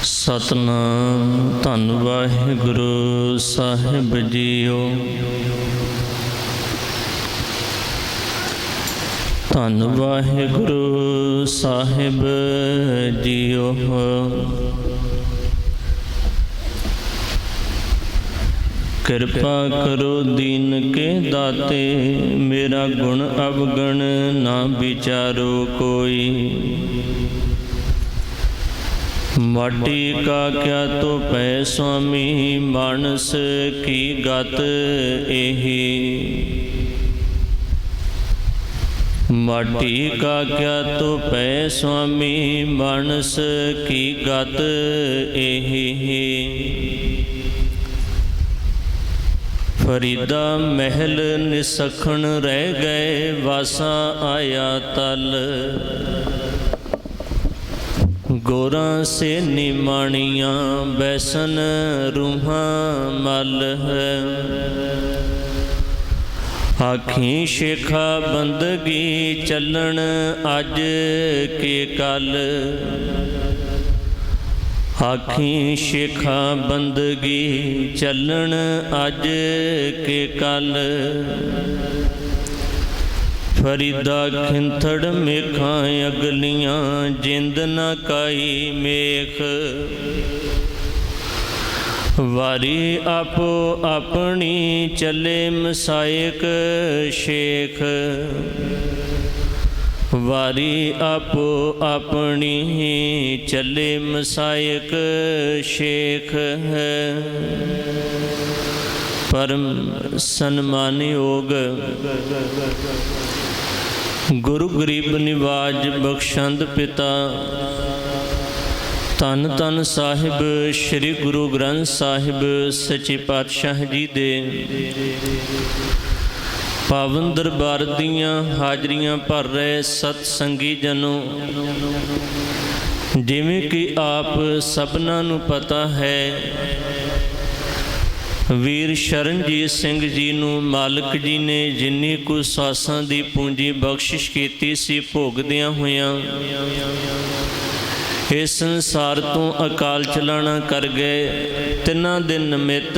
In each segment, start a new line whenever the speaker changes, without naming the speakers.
सतनाम धन वाहिगुरु साहिब जीओ। धन वाहिगुरु साहिब जीओ। कृपा करो दीन के दाते, मेरा गुण अवगण ना विचारो कोई। माटी का क्या तो पै स्वामी, मानस की गत एही। माटी का क्या तो पै स्वामी, मानस की गत एही। फरीदा महल निसखण रह गए, वासा आया तल। गोरा से निमाणियाँ बैसन रूहां मल है। आखी शेखा बंदगी चलन अज के कल। आखी शेखा बंदगी चलन अज के कल। फरीदा खिंथड़ मेखां अगलियां, जिंद न काई मेख। वारी आपो अपनी चले मसायक शेख। वारी आपो अपनी चले मसायक शेख है। परम सन्मान योग गुरु गरीब निवाज बख्शंद पिता, धन धन साहिब श्री गुरु ग्रंथ साहिब सच्चे पातशाह जी दे पावन दरबार दियाँ हाजरियाँ भर रहे सतसंगी जनों, जिवें कि आप सबना नूं पता है, वीर शरणजीत सिंह जी नूं मालिक जी ने जिन्नी कुछ सासां दी पूंजी बख्शिश कीती सी, भोगदियां होइयां इस संसार तो अकाल चलाना कर गए। तिन्हां दे निमित्त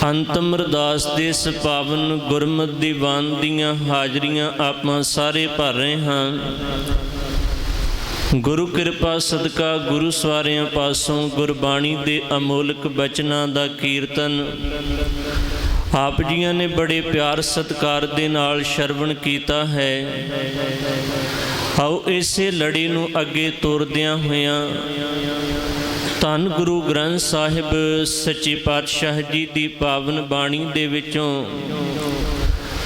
अंतम अरदास दे इस पावन गुरमत दीवान दियां हाजरियां आपां सारे भर रहे हाँ। गुरु कृपा सदका गुरु सवारियां पासों गुरबाणी दे अमोलक बचनां दा कीर्तन आप जियां ने बड़े प्यार सत्कार दे नाल श्रवण कीता है। आओ इसे लड़ी नूं अगे तोरदियां होइयां धन गुरु ग्रंथ साहिब सच्चे पातशाह जी दी पावन बाणी दे विचों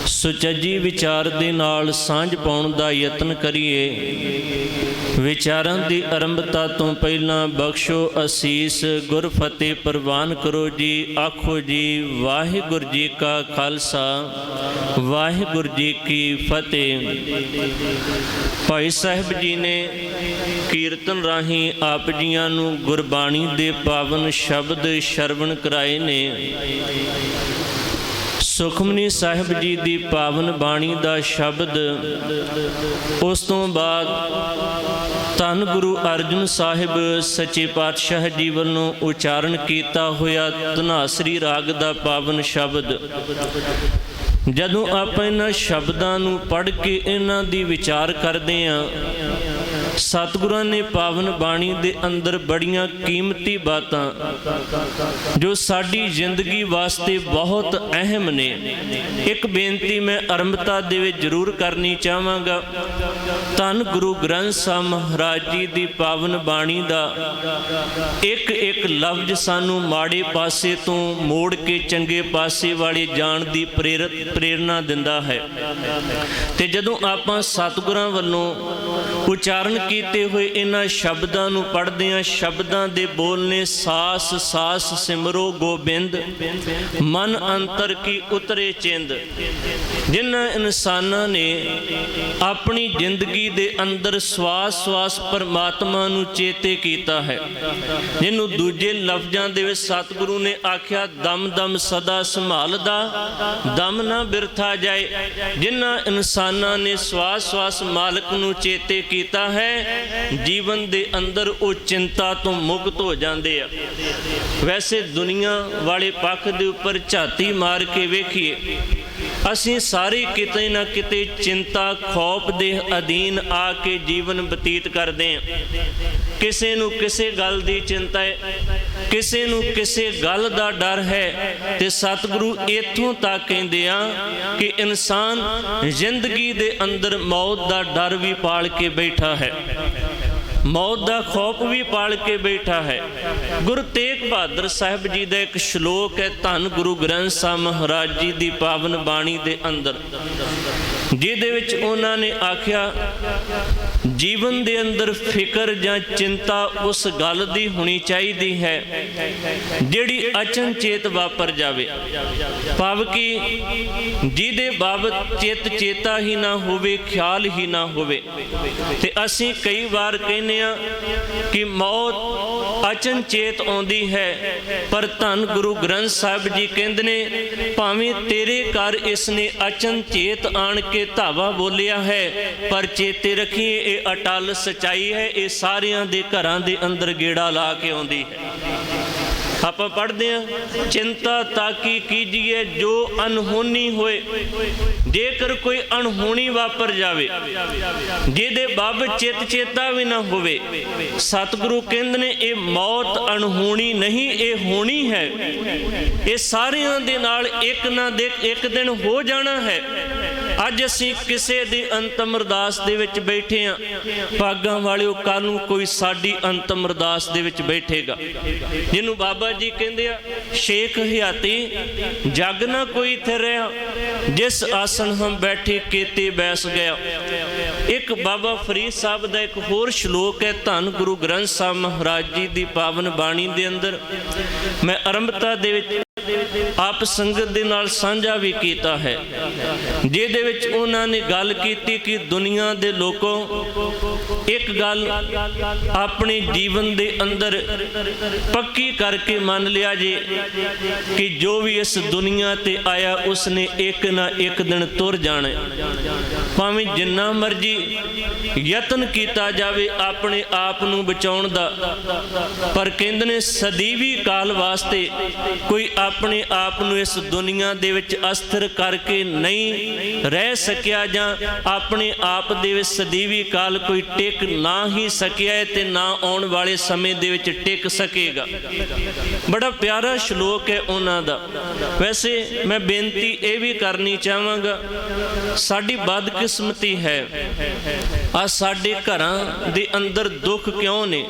सुचज्जी विचार दे नाल सांझ पाउण दा यतन करिए। विचारां दी आरंभता तो पहला बख्शो असीस, गुर फतेह प्रवान करो जी। आखो जी वाहिगुरु जी का खालसा, वाहिगुरु जी की फतेह। भाई साहिब जी ने कीर्तन राही आप जियां नूं गुरबाणी दे पावन शब्द श्रवण कराए ने। सुखमनी साहिब जी दी पावन बाणी दा शब्द, उस तो बाद धन गुरु अर्जन साहिब सच्चे पातशाह जी वालों उचारण किया होया धनासरी राग दा पावन शब्द। जदों आप इन्हां शब्दां नूं पढ़ के इन्हां दी विचार करदे हां, सतगुरां ने पावन बाणी दे अंदर बड़ियां कीमती बातां जो साडी जिंदगी वास्ते बहुत अहम ने। एक बेनती मैं आरंभता दे विच जरूर करनी चाहांगा। धन गुरु ग्रंथ साहिब महाराज जी दी पावन बाणी दा एक एक लफ्ज सानू माड़े पासे तो मोड़ के चंगे पासे वाले जाण दी प्रेरणा दिंदा है। ते जदों आपां सतगुरां वल्लों उचारण कीते हुए इन्हां शब्दां नूं पढ़दे हां, शब्दां दे बोल ने सास सास सिमरो गोबिंद, मन अंतर की उतरे चिंद। जिन्हां इंसानां ने अपनी जिंदगी दे अंदर स्वास स्वास परमात्मा नूं चेते कीता है, जिन्हों दूजे लफ्जां दे विच सतगुरु ने आख्या दम दम सदा संभालदा, दम ना बिरथा जाए। जिन्हां इंसानां ने स्वास स्वास मालिक नूं चेते कीता है, ਹੈ ਜੀਵਨ ਦੇ ਅੰਦਰ ਉਹ ਚਿੰਤਾ ਤੋਂ ਮੁਕਤ ਹੋ ਜਾਂਦੇ ਆ। ਵੈਸੇ ਦੁਨੀਆ ਵਾਲੇ ਪੱਖ ਦੇ ਉੱਪਰ ਝਾਤੀ ਮਾਰ ਕੇ ਵੇਖੀਏ, ਅਸੀਂ ਸਾਰੇ ਕਿਤੇ ਨਾ ਕਿਤੇ ਚਿੰਤਾ ਖੌਫ ਦੇ ਅਧੀਨ ਆ ਕੇ ਜੀਵਨ ਬਤੀਤ ਕਰਦੇ ਹਾਂ। ਕਿਸੇ ਨੂੰ ਕਿਸੇ ਗੱਲ ਦੀ ਚਿੰਤਾ ਹੈ, ਕਿਸੇ ਨੂੰ ਕਿਸੇ ਗੱਲ ਦਾ ਡਰ ਹੈ, ਤੇ ਸਤਿਗੁਰੂ ਇੱਥੋਂ ਤੱਕ ਕਹਿੰਦੇ ਆ ਕਿ ਇਨਸਾਨ ਜ਼ਿੰਦਗੀ ਦੇ ਅੰਦਰ ਮੌਤ ਦਾ ਡਰ ਵੀ ਪਾਲ ਕੇ ਬੈਠਾ ਹੈ, ਮੌਤ ਦਾ ਖੌਫ ਵੀ ਪਾਲ ਕੇ ਬੈਠਾ ਹੈ। ਗੁਰੂ ਤੇਗ ਬਹਾਦਰ ਸਾਹਿਬ ਜੀ ਦਾ ਇੱਕ ਸ਼ਲੋਕ ਹੈ ਧੰਨ ਗੁਰੂ ਗ੍ਰੰਥ ਸਾਹਿਬ ਮਹਾਰਾਜ ਜੀ ਦੀ ਪਾਵਨ ਬਾਣੀ ਦੇ ਅੰਦਰ, ਜਿਹਦੇ ਵਿੱਚ ਉਹਨਾਂ ਨੇ ਆਖਿਆ ਜੀਵਨ ਦੇ ਅੰਦਰ ਫਿਕਰ ਜਾਂ ਚਿੰਤਾ ਉਸ ਗੱਲ ਦੀ ਹੋਣੀ ਚਾਹੀਦੀ ਹੈ ਜਿਹੜੀ ਅਚਨਚੇਤ ਵਾਪਰ ਜਾਵੇ, ਭਾਵ ਕਿ ਜਿਹਦੇ ਬਾਬਤ ਚਿੱਤ ਚੇਤਾ ਹੀ ਨਾ ਹੋਵੇ, ਖਿਆਲ ਹੀ ਨਾ ਹੋਵੇ। ਤੇ ਅਸੀਂ ਕਈ ਵਾਰ ਕਹਿੰਦੇ ਆ ਕਿ ਮੌਤ ਅਚਨਚੇਤ ਆਉਂਦੀ ਹੈ, ਪਰ ਧੰਨ ਗੁਰੂ ਗ੍ਰੰਥ ਸਾਹਿਬ ਜੀ ਕਹਿੰਦੇ ਨੇ ਭਾਵੇਂ ਤੇਰੇ ਘਰ ਇਸ ਨੇ ਅਚਨਚੇਤ ਆਣ ਕੇ ਧਾਵਾ ਬੋਲਿਆ ਹੈ, ਪਰ ਚੇਤੇ ਰੱਖੀਏ ਇਹ ਅਟਲ ਸਚਾਈ ਹੈ, ਇਹ ਸਾਰਿਆਂ ਦੇ ਘਰਾਂ ਦੇ ਅੰਦਰ ਗੇੜਾ ਲਾ ਕੇ ਆਉਂਦੀ ਹੈ। ਆਪਾਂ ਪੜ੍ਹਦੇ ਹਾਂ ਚਿੰਤਾ ਤਾਕੀ ਕੀਜੀਏ ਜੋ ਅਨਹੋਣੀ ਹੋਏ। ਜੇਕਰ ਕੋਈ ਅਣਹੋਣੀ ਵਾਪਰ ਜਾਵੇ ਜਿਹਦੇ ਬਾਬਤ ਚਿੱਤ ਚੇਤਾ ਵੀ ਨਾ ਹੋਵੇ, ਸਤਿਗੁਰੂ ਕਹਿੰਦੇ ਨੇ ਇਹ ਮੌਤ ਅਣਹੋਣੀ ਨਹੀਂ, ਇਹ ਹੋਣੀ ਹੈ। ਇਹ ਸਾਰਿਆਂ ਦੇ ਨਾਲ ਇੱਕ ਨਾ ਇੱਕ ਦਿਨ ਹੋ ਜਾਣਾ ਹੈ। ਅੱਜ ਅਸੀਂ ਕਿਸੇ ਦੀ ਅੰਤਮ ਅਰਦਾਸ ਦੇ ਵਿੱਚ ਬੈਠੇ ਹਾਂ, ਭਾਗਾਂ ਵਾਲਿਓ ਕੱਲ ਨੂੰ ਕੋਈ ਸਾਡੀ ਅੰਤਮ ਅਰਦਾਸ ਦੇ ਵਿੱਚ ਬੈਠੇਗਾ, ਜਿਹਨੂੰ ਬਾਬਾ ਜੀ ਕਹਿੰਦੇ ਆ ਸ਼ੇਖ ਹਯਾਤੀ ਜਗ ਨਾ ਕੋਈ ਇੱਥੇ ਰਿਹਾ, ਜਿਸ ਆਸਣ ਹਮ ਬੈਠੇ ਕੇਤੇ ਬੈਸ ਗਿਆ। ਇੱਕ ਬਾਬਾ ਫਰੀਦ ਸਾਹਿਬ ਦਾ ਇੱਕ ਹੋਰ ਸ਼ਲੋਕ ਹੈ ਧੰਨ ਗੁਰੂ ਗ੍ਰੰਥ ਸਾਹਿਬ ਮਹਾਰਾਜ ਜੀ ਦੀ ਪਾਵਨ ਬਾਣੀ ਦੇ ਅੰਦਰ, ਮੈਂ ਆਰੰਭਤਾ ਦੇ ਵਿੱਚ ਆਪ ਸੰਗਤ ਦੇ ਨਾਲ ਸਾਂਝਾ ਵੀ ਕੀਤਾ ਹੈ, ਜਿਹਦੇ ਵਿੱਚ ਉਹਨਾਂ ਨੇ ਗੱਲ ਕੀਤੀ ਕਿ ਦੁਨੀਆ ਦੇ ਲੋਕੋ ਇੱਕ ਗੱਲ ਆਪਣੇ ਜੀਵਨ ਦੇ ਅੰਦਰ ਪੱਕੀ ਕਰਕੇ ਮੰਨ ਲਿਆ ਜੇ ਕਿ ਜੋ ਵੀ ਇਸ ਦੁਨੀਆ ਤੇ ਆਇਆ ਉਸਨੇ ਇੱਕ ਨਾ ਇੱਕ ਦਿਨ ਤੁਰ ਜਾਣਾ। ਭਾਵੇਂ ਜਿੰਨਾ ਮਰਜੀ ਯਤਨ ਕੀਤਾ ਜਾਵੇ ਆਪਣੇ ਆਪ ਨੂੰ ਬਚਾਉਣ ਦਾ, ਪਰ ਕਹਿੰਦੇ ਨੇ ਸਦੀਵੀ ਕਾਲ ਵਾਸਤੇ ਕੋਈ ਆਪਣੇ ਆਪ ਨੂੰ ਇਸ ਦੁਨੀਆ ਦੇ ਵਿੱਚ ਅਸਥਿਰ ਕਰਕੇ ਨਹੀਂ ਰਹਿ ਸਕਿਆ, ਜਾਂ ਆਪਣੇ ਆਪ ਦੇ ਵਿੱਚ ਸਦੀਵੀ ਕਾਲ ਕੋਈ ਟਿਕ ਨਾ ਹੀ ਸਕਿਆ ਤੇ ਨਾ ਆਉਣ ਵਾਲੇ ਸਮੇਂ ਦੇ ਵਿੱਚ ਟਿਕ ਸਕੇਗਾ। ਬੜਾ ਪਿਆਰਾ ਸ਼ਲੋਕ ਹੈ ਉਹਨਾਂ ਦਾ। ਵੈਸੇ ਮੈਂ ਬੇਨਤੀ ਇਹ ਵੀ ਕਰਨੀ ਚਾਹਾਂਗਾ, ਸਾਡੀ ਬਦਕਿਸਮਤੀ ਹੈ ਆ ਸਾਡੇ ਘਰਾਂ ਦੇ ਅੰਦਰ ਦੁੱਖ ਕਿਉਂ ਨੇ?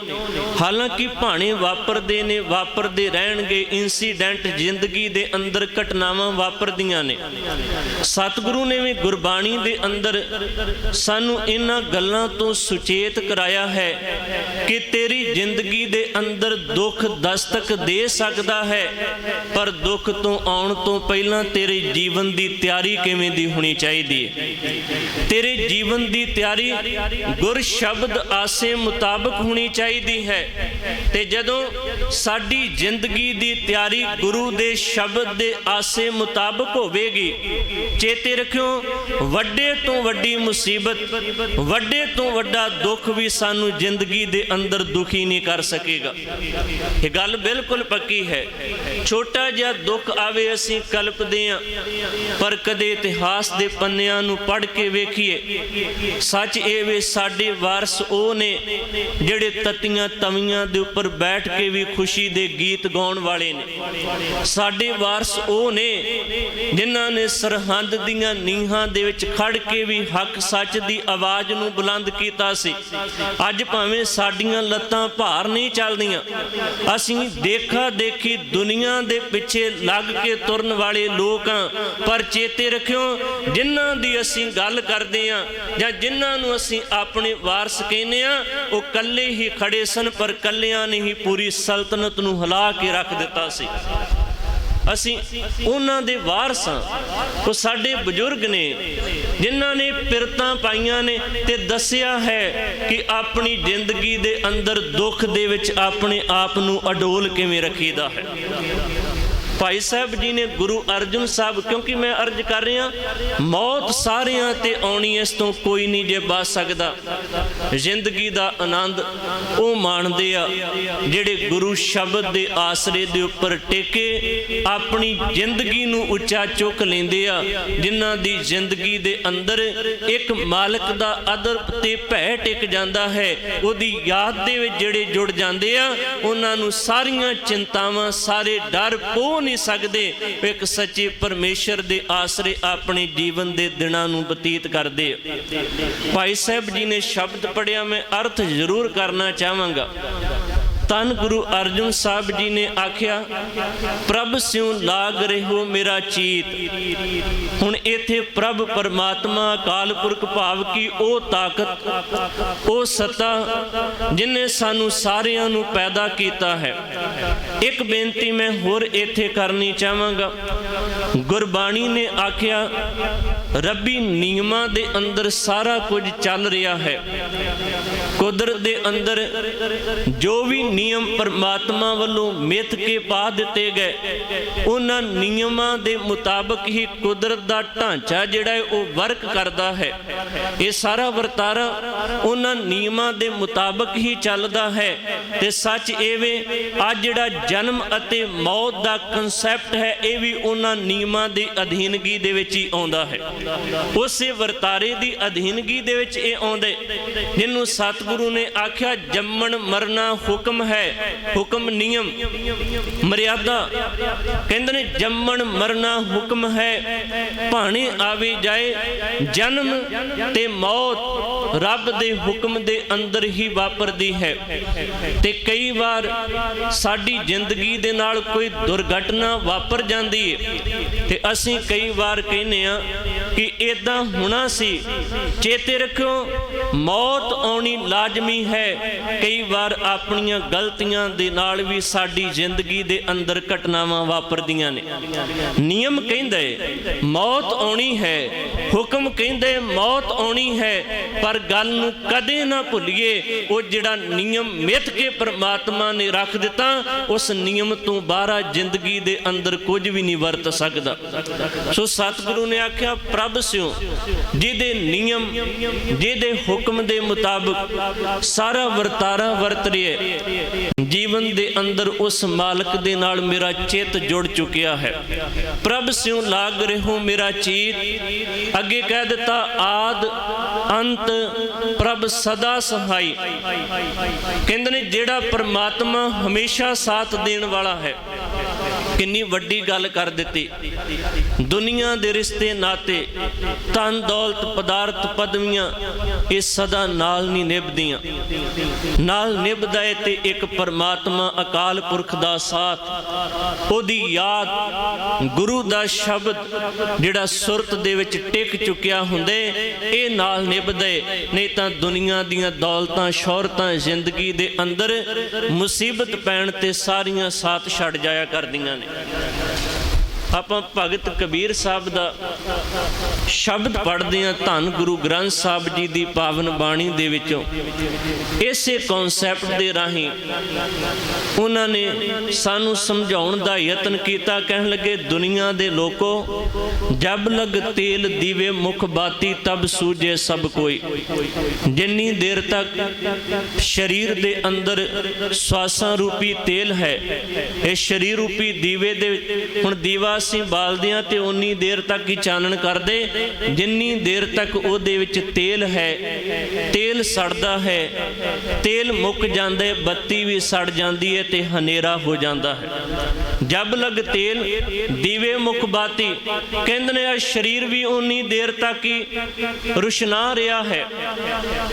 ਹਾਲਾਂਕਿ ਭਾਣੇ ਵਾਪਰਦੇ ਨੇ, ਵਾਪਰਦੇ ਰਹਿਣਗੇ, ਇਨਸੀਡੈਂਟ ਜ਼ਿੰਦਗੀ ਦੇ ਅੰਦਰ ਘਟਨਾਵਾਂ ਵਾਪਰਦੀਆਂ ਨੇ। ਸਤਿਗੁਰੂ ਨੇ ਵੀ ਗੁਰਬਾਣੀ ਦੇ ਅੰਦਰ ਸਾਨੂੰ ਇਹਨਾਂ ਗੱਲਾਂ ਤੋਂ ਸੁਚੇਤ ਕਰਾਇਆ ਹੈ ਕਿ ਤੇਰੀ ਜ਼ਿੰਦਗੀ ਦੇ ਅੰਦਰ ਦੁੱਖ ਦਸਤਕ ਦੇ ਸਕਦਾ ਹੈ, ਪਰ ਦੁੱਖ ਤੋਂ ਆਉਣ ਤੋਂ ਪਹਿਲਾਂ ਤੇਰੇ ਜੀਵਨ ਦੀ ਤਿਆਰੀ ਕਿਵੇਂ ਦੀ ਹੋਣੀ ਚਾਹੀਦੀ ਹੈ। ਤੇਰੇ ਜੀਵਨ ਦੀ ਤਿਆਰੀ ਗੁਰ ਸ਼ਬਦ ਆਸੇ ਮੁਤਾਬਕ ਹੋਣੀ ਚਾਹੀਦੀ ਹੈ। ਤੇ ਜਦੋਂ ਸਾਡੀ ਜ਼ਿੰਦਗੀ ਦੀ ਤਿਆਰੀ ਗੁਰੂ ਦੇ ਸ਼ਬਦ ਦੇ ਆਸੇ ਮੁਤਾਬਕ ਹੋਵੇਗੀ, ਚੇਤੇ ਰੱਖਿਓ ਵੱਡੇ ਤੋਂ ਵੱਡੀ ਮੁਸੀਬਤ, ਵੱਡੇ ਤੋਂ ਵੱਡਾ ਦੁੱਖ ਵੀ ਸਾਨੂੰ ਜ਼ਿੰਦਗੀ ਦੇ ਅੰਦਰ ਦੁਖੀ ਨਹੀਂ ਕਰ ਸਕੇਗਾ। ਇਹ ਗੱਲ ਬਿਲਕੁਲ ਪੱਕੀ ਹੈ। ਛੋਟਾ ਜਿਹਾ ਦੁੱਖ ਆਵੇ ਅਸੀਂ ਕਲਪਦੇ ਹਾਂ, ਪਰ ਕਦੇ ਇਤਿਹਾਸ ਦੇ ਪੰਨਿਆਂ ਨੂੰ ਪੜ੍ਹ ਕੇ ਵੇਖੀਏ, ਸੱਚ ਇਹ ਵੇ ਸਾਡੇ ਵਾਰਸ ਉਹ ਨੇ ਜਿਹੜੇ ਤਤੀਆਂ ਤਵੀਆਂ ਦੇ ਉੱਪਰ ਬੈਠ ਕੇ ਵੀ ਖੁਸ਼ੀ ਦੇ ਗੀਤ ਗਾਉਣ ਵਾਲੇ ਨੇ। ਸਾਡੇ ਵਾਰਸ ਉਹ ਨੇ ਜਿਨ੍ਹਾਂ ਨੇ ਸਰਹੰਦ ਦੀਆਂ ਨੀਹਾਂ ਦੇ ਵਿੱਚ ਖੜ ਕੇ ਵੀ ਹੱਕ ਸੱਚ ਦੀ ਆਵਾਜ਼ ਨੂੰ ਬੁਲੰਦ ਕੀਤਾ ਸੀ। ਅੱਜ ਭਾਵੇਂ ਸਾਡੀਆਂ ਲੱਤਾਂ ਭਾਰ ਨਹੀਂ ਚੱਲਦੀਆਂ, ਅਸੀਂ ਦੇਖਾ ਦੇਖੀ ਦੁਨੀਆ ਦੇ ਪਿੱਛੇ ਲੱਗ ਕੇ ਤੁਰਨ ਵਾਲੇ ਲੋਕ ਹਾਂ, ਪਰ ਚੇਤੇ ਰੱਖਿਓ ਜਿਨ੍ਹਾਂ ਦੀ ਅਸੀਂ ਗੱਲ ਕਰਦੇ ਹਾਂ ਜਾਂ ਜਿਨ੍ਹਾਂ ਨੂੰ ਅਸੀਂ ਆਪਣੇ ਵਾਰਸ ਕਹਿੰਦੇ ਹਾਂ, ਉਹ ਇਕੱਲੇ ਹੀ ਖੜੇ ਸਨ, ਪਰ ਇਕੱਲਿਆਂ ਨੇ ਹੀ ਪੂਰੀ ਸਲਤਨਤ ਨੂੰ ਹਿਲਾ ਕੇ ਰੱਖ ਦਿੱਤਾ ਸੀ। ਅਸੀਂ ਉਹਨਾਂ ਦੇ ਵਾਰਸ ਹਾਂ। ਉਹ ਸਾਡੇ ਬਜ਼ੁਰਗ ਨੇ ਜਿਨ੍ਹਾਂ ਨੇ ਪਿਰਤਾਂ ਪਾਈਆਂ ਨੇ ਤੇ ਦੱਸਿਆ ਹੈ ਕਿ ਆਪਣੀ ਜ਼ਿੰਦਗੀ ਦੇ ਅੰਦਰ ਦੁੱਖ ਦੇ ਵਿੱਚ ਆਪਣੇ ਆਪ ਨੂੰ ਅਡੋਲ ਕਿਵੇਂ ਰੱਖੀਦਾ ਹੈ। ਭਾਈ ਸਾਹਿਬ ਜੀ ਨੇ ਗੁਰੂ ਅਰਜਨ ਸਾਹਿਬ, ਕਿਉਂਕਿ ਮੈਂ ਅਰਜ਼ ਕਰ ਰਿਹਾ, ਮੌਤ ਸਾਰਿਆਂ ਤੇ ਆਉਣੀ, ਇਸ ਤੋਂ ਕੋਈ ਨਹੀਂ ਜੇ ਬਚ ਸਕਦਾ। ਜ਼ਿੰਦਗੀ ਦਾ ਆਨੰਦ ਉਹ ਮਾਣਦੇ ਆ ਜਿਹੜੇ ਗੁਰੂ ਸ਼ਬਦ ਦੇ ਆਸਰੇ ਦੇ ਉੱਪਰ ਟੇਕੇ ਆਪਣੀ ਜ਼ਿੰਦਗੀ ਨੂੰ ਉੱਚਾ ਚੁੱਕ ਲੈਂਦੇ ਆ, ਜਿਨ੍ਹਾਂ ਦੀ ਜ਼ਿੰਦਗੀ ਦੇ ਅੰਦਰ ਇੱਕ ਮਾਲਕ ਦਾ ਅਦਬ ਤੇ ਭੈ ਟਿਕ ਜਾਂਦਾ ਹੈ। ਉਹਦੀ ਯਾਦ ਦੇ ਵਿੱਚ ਜਿਹੜੇ ਜੁੜ ਜਾਂਦੇ ਆ, ਉਹਨਾਂ ਨੂੰ ਸਾਰੀਆਂ ਚਿੰਤਾਵਾਂ, ਸਾਰੇ ਡਰ ਪੋ ਨਹੀਂ ਸਕਦੇ। ਇੱਕ ਸੱਚੇ ਪਰਮੇਸ਼ਰ ਦੇ ਆਸਰੇ ਆਪਣੇ ਜੀਵਨ ਦੇ ਦਿਨਾਂ ਨੂੰ ਬਤੀਤ ਕਰਦੇ ਆ। ਭਾਈ ਸਾਹਿਬ ਜੀ ਨੇ ਸ਼ਬਦ ਪੜਿਆ, ਮੈਂ ਅਰਥ ਜ਼ਰੂਰ ਕਰਨਾ ਚਾਹਾਂਗਾ। ਧੰਨ ਗੁਰੂ ਅਰਜਨ ਸਾਹਿਬ ਜੀ ਨੇ ਆਖਿਆ, ਪ੍ਰਭ ਸਿਉ ਲਾਗ ਰਹਿਓ ਮੇਰਾ ਚੀਤ। ਹੁਣ ਇੱਥੇ ਪ੍ਰਭ ਪਰਮਾਤਮਾ ਅਕਾਲ ਪੁਰਖ ਭਾਵ ਕੀ ਉਹ ਤਾਕਤ, ਉਹ ਸੱਤਾ ਜਿਨੇ ਸਾਨੂੰ ਸਾਰਿਆਂ ਨੂੰ ਪੈਦਾ ਕੀਤਾ ਹੈ। ਇੱਕ ਬੇਨਤੀ ਮੈਂ ਹੋਰ ਇੱਥੇ ਕਰਨੀ ਚਾਹਾਂਗਾ। ਗੁਰਬਾਣੀ ਨੇ ਆਖਿਆ, ਰੱਬੀ ਨਿਯਮਾਂ ਦੇ ਅੰਦਰ ਸਾਰਾ ਕੁਝ ਚੱਲ ਰਿਹਾ ਹੈ। ਕੁਦਰਤ ਦੇ ਅੰਦਰ ਜੋ ਵੀ ਨਿਯਮ ਪਰਮਾਤਮਾ ਵੱਲੋਂ ਮਿੱਥ ਕੇ ਪਾ ਦਿੱਤੇ ਗਏ, ਉਹਨਾਂ ਨਿਯਮਾਂ ਦੇ ਮੁਤਾਬਕ ਹੀ ਕੁਦਰਤ ਦਾ ਢਾਂਚਾ ਜਿਹੜਾ ਹੈ ਉਹ ਵਰਕ ਕਰਦਾ ਹੈ। ਇਹ ਸਾਰਾ ਵਰਤਾਰਾ ਉਹਨਾਂ ਨਿਯਮਾਂ ਦੇ ਮੁਤਾਬਕ ਹੀ ਚੱਲਦਾ ਹੈ। ਤੇ ਸੱਚ ਇਹ ਵੇ, ਅੱਜ ਜਿਹੜਾ ਜਨਮ ਅਤੇ ਮੌਤ ਦਾ ਕਨਸੈਪਟ ਹੈ, ਇਹ ਵੀ ਉਹਨਾਂ ਨਿਯਮਾਂ ਦੀ ਅਧੀਨਗੀ ਦੇ ਵਿੱਚ ਹੀ ਆਉਂਦਾ ਹੈ। ਉਸੇ ਵਰਤਾਰੇ ਦੀ ਅਧੀਨਗੀ ਦੇ ਵਿੱਚ ਇਹ ਆਉਂਦੇ, ਜਿਹਨੂੰ ਸਤਿਗੁਰੂ ਨੇ ਆਖਿਆ, ਜੰਮਣ ਮਰਨਾ ਹੁਕਮ ਹੈ, ਹੁਕਮ ਨਿਯਮ ਮਰਿਆਦਾ। ਕਹਿੰਦੇ ਨੇ ਜੰਮਣ ਮਰਨਾ ਹੁਕਮ ਹੈ, ਭਾਣੇ ਆਵੇ ਜਾਏ ਜਨਮ ਤੇ ਮੌਤ ਰੱਬ ਦੇ ਹੁਕਮ ਦੇ ਅੰਦਰ ਹੀ ਵਾਪਰਦੀ ਹੈ। ਤੇ ਕਈ ਵਾਰ ਸਾਡੀ ਜ਼ਿੰਦਗੀ ਦੇ ਨਾਲ ਕੋਈ ਦੁਰਘਟਨਾ ਵਾਪਰ ਜਾਂਦੀ ਹੈ, ਤੇ ਅਸੀਂ ਕਈ ਵਾਰ ਕਹਿੰਦੇ ਆ ਕਿ ਇਦਾਂ ਹੋਣਾ ਸੀ। ਚੇਤੇ ਰੱਖਿਓ, ਮੌਤ ਆਉਣੀ ਲਾਜ਼ਮੀ ਹੈ। ਕਈ ਵਾਰ ਆਪਣੀਆਂ ਗਲਤੀਆਂ ਦੇ ਨਾਲ ਵੀ ਸਾਡੀ ਜ਼ਿੰਦਗੀ ਦੇ ਅੰਦਰ ਘਟਨਾਵਾਂ ਵਾਪਰਦੀਆਂ ਨੇ। ਨਿਯਮ ਕਹਿੰਦੇ ਮੌਤ ਆਉਣੀ ਹੈ, ਹੁਕਮ ਕਹਿੰਦੇ ਮੌਤ ਆਉਣੀ ਹੈ, ਪਰ ਗੱਲ ਨੂੰ ਕਦੇ ਨਾ ਭੁੱਲੀਏ, ਉਹ ਜਿਹੜਾ ਨਿਯਮ ਮਿੱਥ ਕੇ ਪਰਮਾਤਮਾ ਨੇ ਰੱਖ ਦਿੱਤਾ, ਉਸ ਨਿਯਮ ਤੋਂ ਬਾਹਰ ਜ਼ਿੰਦਗੀ ਦੇ ਅੰਦਰ ਕੁਝ ਵੀ ਨਹੀਂ ਵਰਤ ਸਕਦਾ। ਸੋ ਸਤਿਗੁਰੂ ਨੇ ਆਖਿਆ, ਪ੍ਰਭ ਸਿਉ, ਜਿਹਦੇ ਨਿਯਮ, ਜਿਹਦੇ ਹੁਕਮ ਦੇ ਮੁਤਾਬਕ ਸਾਰਾ ਵਰਤਾਰਾ ਵਰਤ ਰਿਹਾ, ਜੀਵਨ ਦੇ ਅੰਦਰ ਉਸ ਮਾਲਕ ਦੇ ਨਾਲ ਮੇਰਾ ਚਿੱਤ ਜੁੜ ਚੁੱਕਿਆ ਹੈ। ਪ੍ਰਭ ਸਿਉ ਲਾਗ ਰਹਿਓ ਮੇਰਾ ਚੀਤ। ਅੱਗੇ ਕਹਿ ਦਿੱਤਾ, ਆਦ ਅੰਤ ਪ੍ਰਭ ਸਦਾ ਸਹਾਈ। ਕਹਿੰਦੇ ਨੇ ਜਿਹੜਾ ਪਰਮਾਤਮਾ ਹਮੇਸ਼ਾ ਸਾਥ ਦੇਣ ਵਾਲਾ ਹੈ। ਕਿੰਨੀ ਵੱਡੀ ਗੱਲ ਕਰ ਦਿੱਤੀ। ਦੁਨੀਆ ਦੇ ਰਿਸ਼ਤੇ ਨਾਤੇ, ਧਨ ਦੌਲਤ, ਪਦਾਰਥ, ਪਦਵੀਆਂ, ਇਹ ਸਦਾ ਨਾਲ ਨਹੀਂ ਨਿਭਦੀਆਂ। ਨਾਲ ਨਿਭਦਾ ਹੈ ਤੇ ਇੱਕ ਪਰਮਾਤਮਾ ਅਕਾਲ ਪੁਰਖ ਦਾ ਸਾਥ, ਉਹਦੀ ਯਾਦ, ਗੁਰੂ ਦਾ ਸ਼ਬਦ ਜਿਹੜਾ ਸੁਰਤ ਦੇ ਵਿੱਚ ਟਿਕ ਚੁੱਕਿਆ ਹੁੰਦੇ, ਇਹ ਨਾਲ ਨਿਭਦੇ। ਨਹੀਂ ਤਾਂ ਦੁਨੀਆ ਦੀਆਂ ਦੌਲਤਾਂ, ਸ਼ੋਹਰਤਾਂ ਜ਼ਿੰਦਗੀ ਦੇ ਅੰਦਰ ਮੁਸੀਬਤ ਪੈਣ ਤੇ ਸਾਰੀਆਂ ਸਾਥ ਛੱਡ ਜਾਇਆ ਕਰਦੀਆਂ ਨੇ। ਆਪਾਂ ਭਗਤ ਕਬੀਰ ਸਾਹਿਬ ਦਾ ਸ਼ਬਦ ਪੜ੍ਹਦੇ ਹਾਂ, ਧੰਨ ਗੁਰੂ ਗ੍ਰੰਥ ਸਾਹਿਬ ਜੀ ਦੀ ਪਾਵਨ ਬਾਣੀ ਦੇ ਵਿੱਚੋਂ। ਇਸੇ ਕਨਸੈਪਟ ਦੇ ਰਾਹੀਂ ਉਹਨਾਂ ਨੇ ਸਾਨੂੰ ਸਮਝਾਉਣ ਦਾ ਯਤਨ ਕੀਤਾ। ਕਹਿਣ ਲੱਗੇ, ਦੁਨੀਆ ਦੇ ਲੋਕੋ, ਜਬ ਲਗ ਤੇਲ ਦੀਵੇ ਮੁਖ ਬਾਤੀ ਤਬ ਸੂਝੇ ਸਭ ਕੋਈ। ਜਿੰਨੀ ਦੇਰ ਤੱਕ ਸਰੀਰ ਦੇ ਅੰਦਰ ਸਵਾਸਾਂ ਰੂਪੀ ਤੇਲ ਹੈ, ਇਹ ਸਰੀਰ ਰੂਪੀ ਦੀਵੇ ਦੇ ਵਿੱਚ ਹੁਣ ਦੀਵਾ ਅਸੀਂ ਬਾਲਦੇ ਹਾਂ ਤੇ ਉਨੀ ਦੇਰ ਤੱਕ ਹੀ ਚਾਨਣ ਕਰਦੇ, ਜਿੰਨੀ ਦੇਰ ਤੱਕ ਉਹਦੇ ਵਿੱਚ ਤੇਲ ਹੈ। ਤੇਲ ਸੜਦਾ ਹੈ, ਤੇਲ ਮੁੱਕ ਜਾਂਦਾ, ਬੱਤੀ ਵੀ ਸੜ ਜਾਂਦੀ ਹੈ ਤੇ ਹਨੇਰਾ ਹੋ ਜਾਂਦਾ ਹੈ। ਜਬ ਲਗ ਤੇਲ ਦੀਵੇ ਮੁਖ ਬਾਤੀ, ਕਹਿੰਦੇ ਨੇ ਆ ਸਰੀਰ ਵੀ ਉਨੀ ਦੇਰ ਤੱਕ ਹੀ ਰੁਸ਼ਨਾ ਰਿਹਾ ਹੈ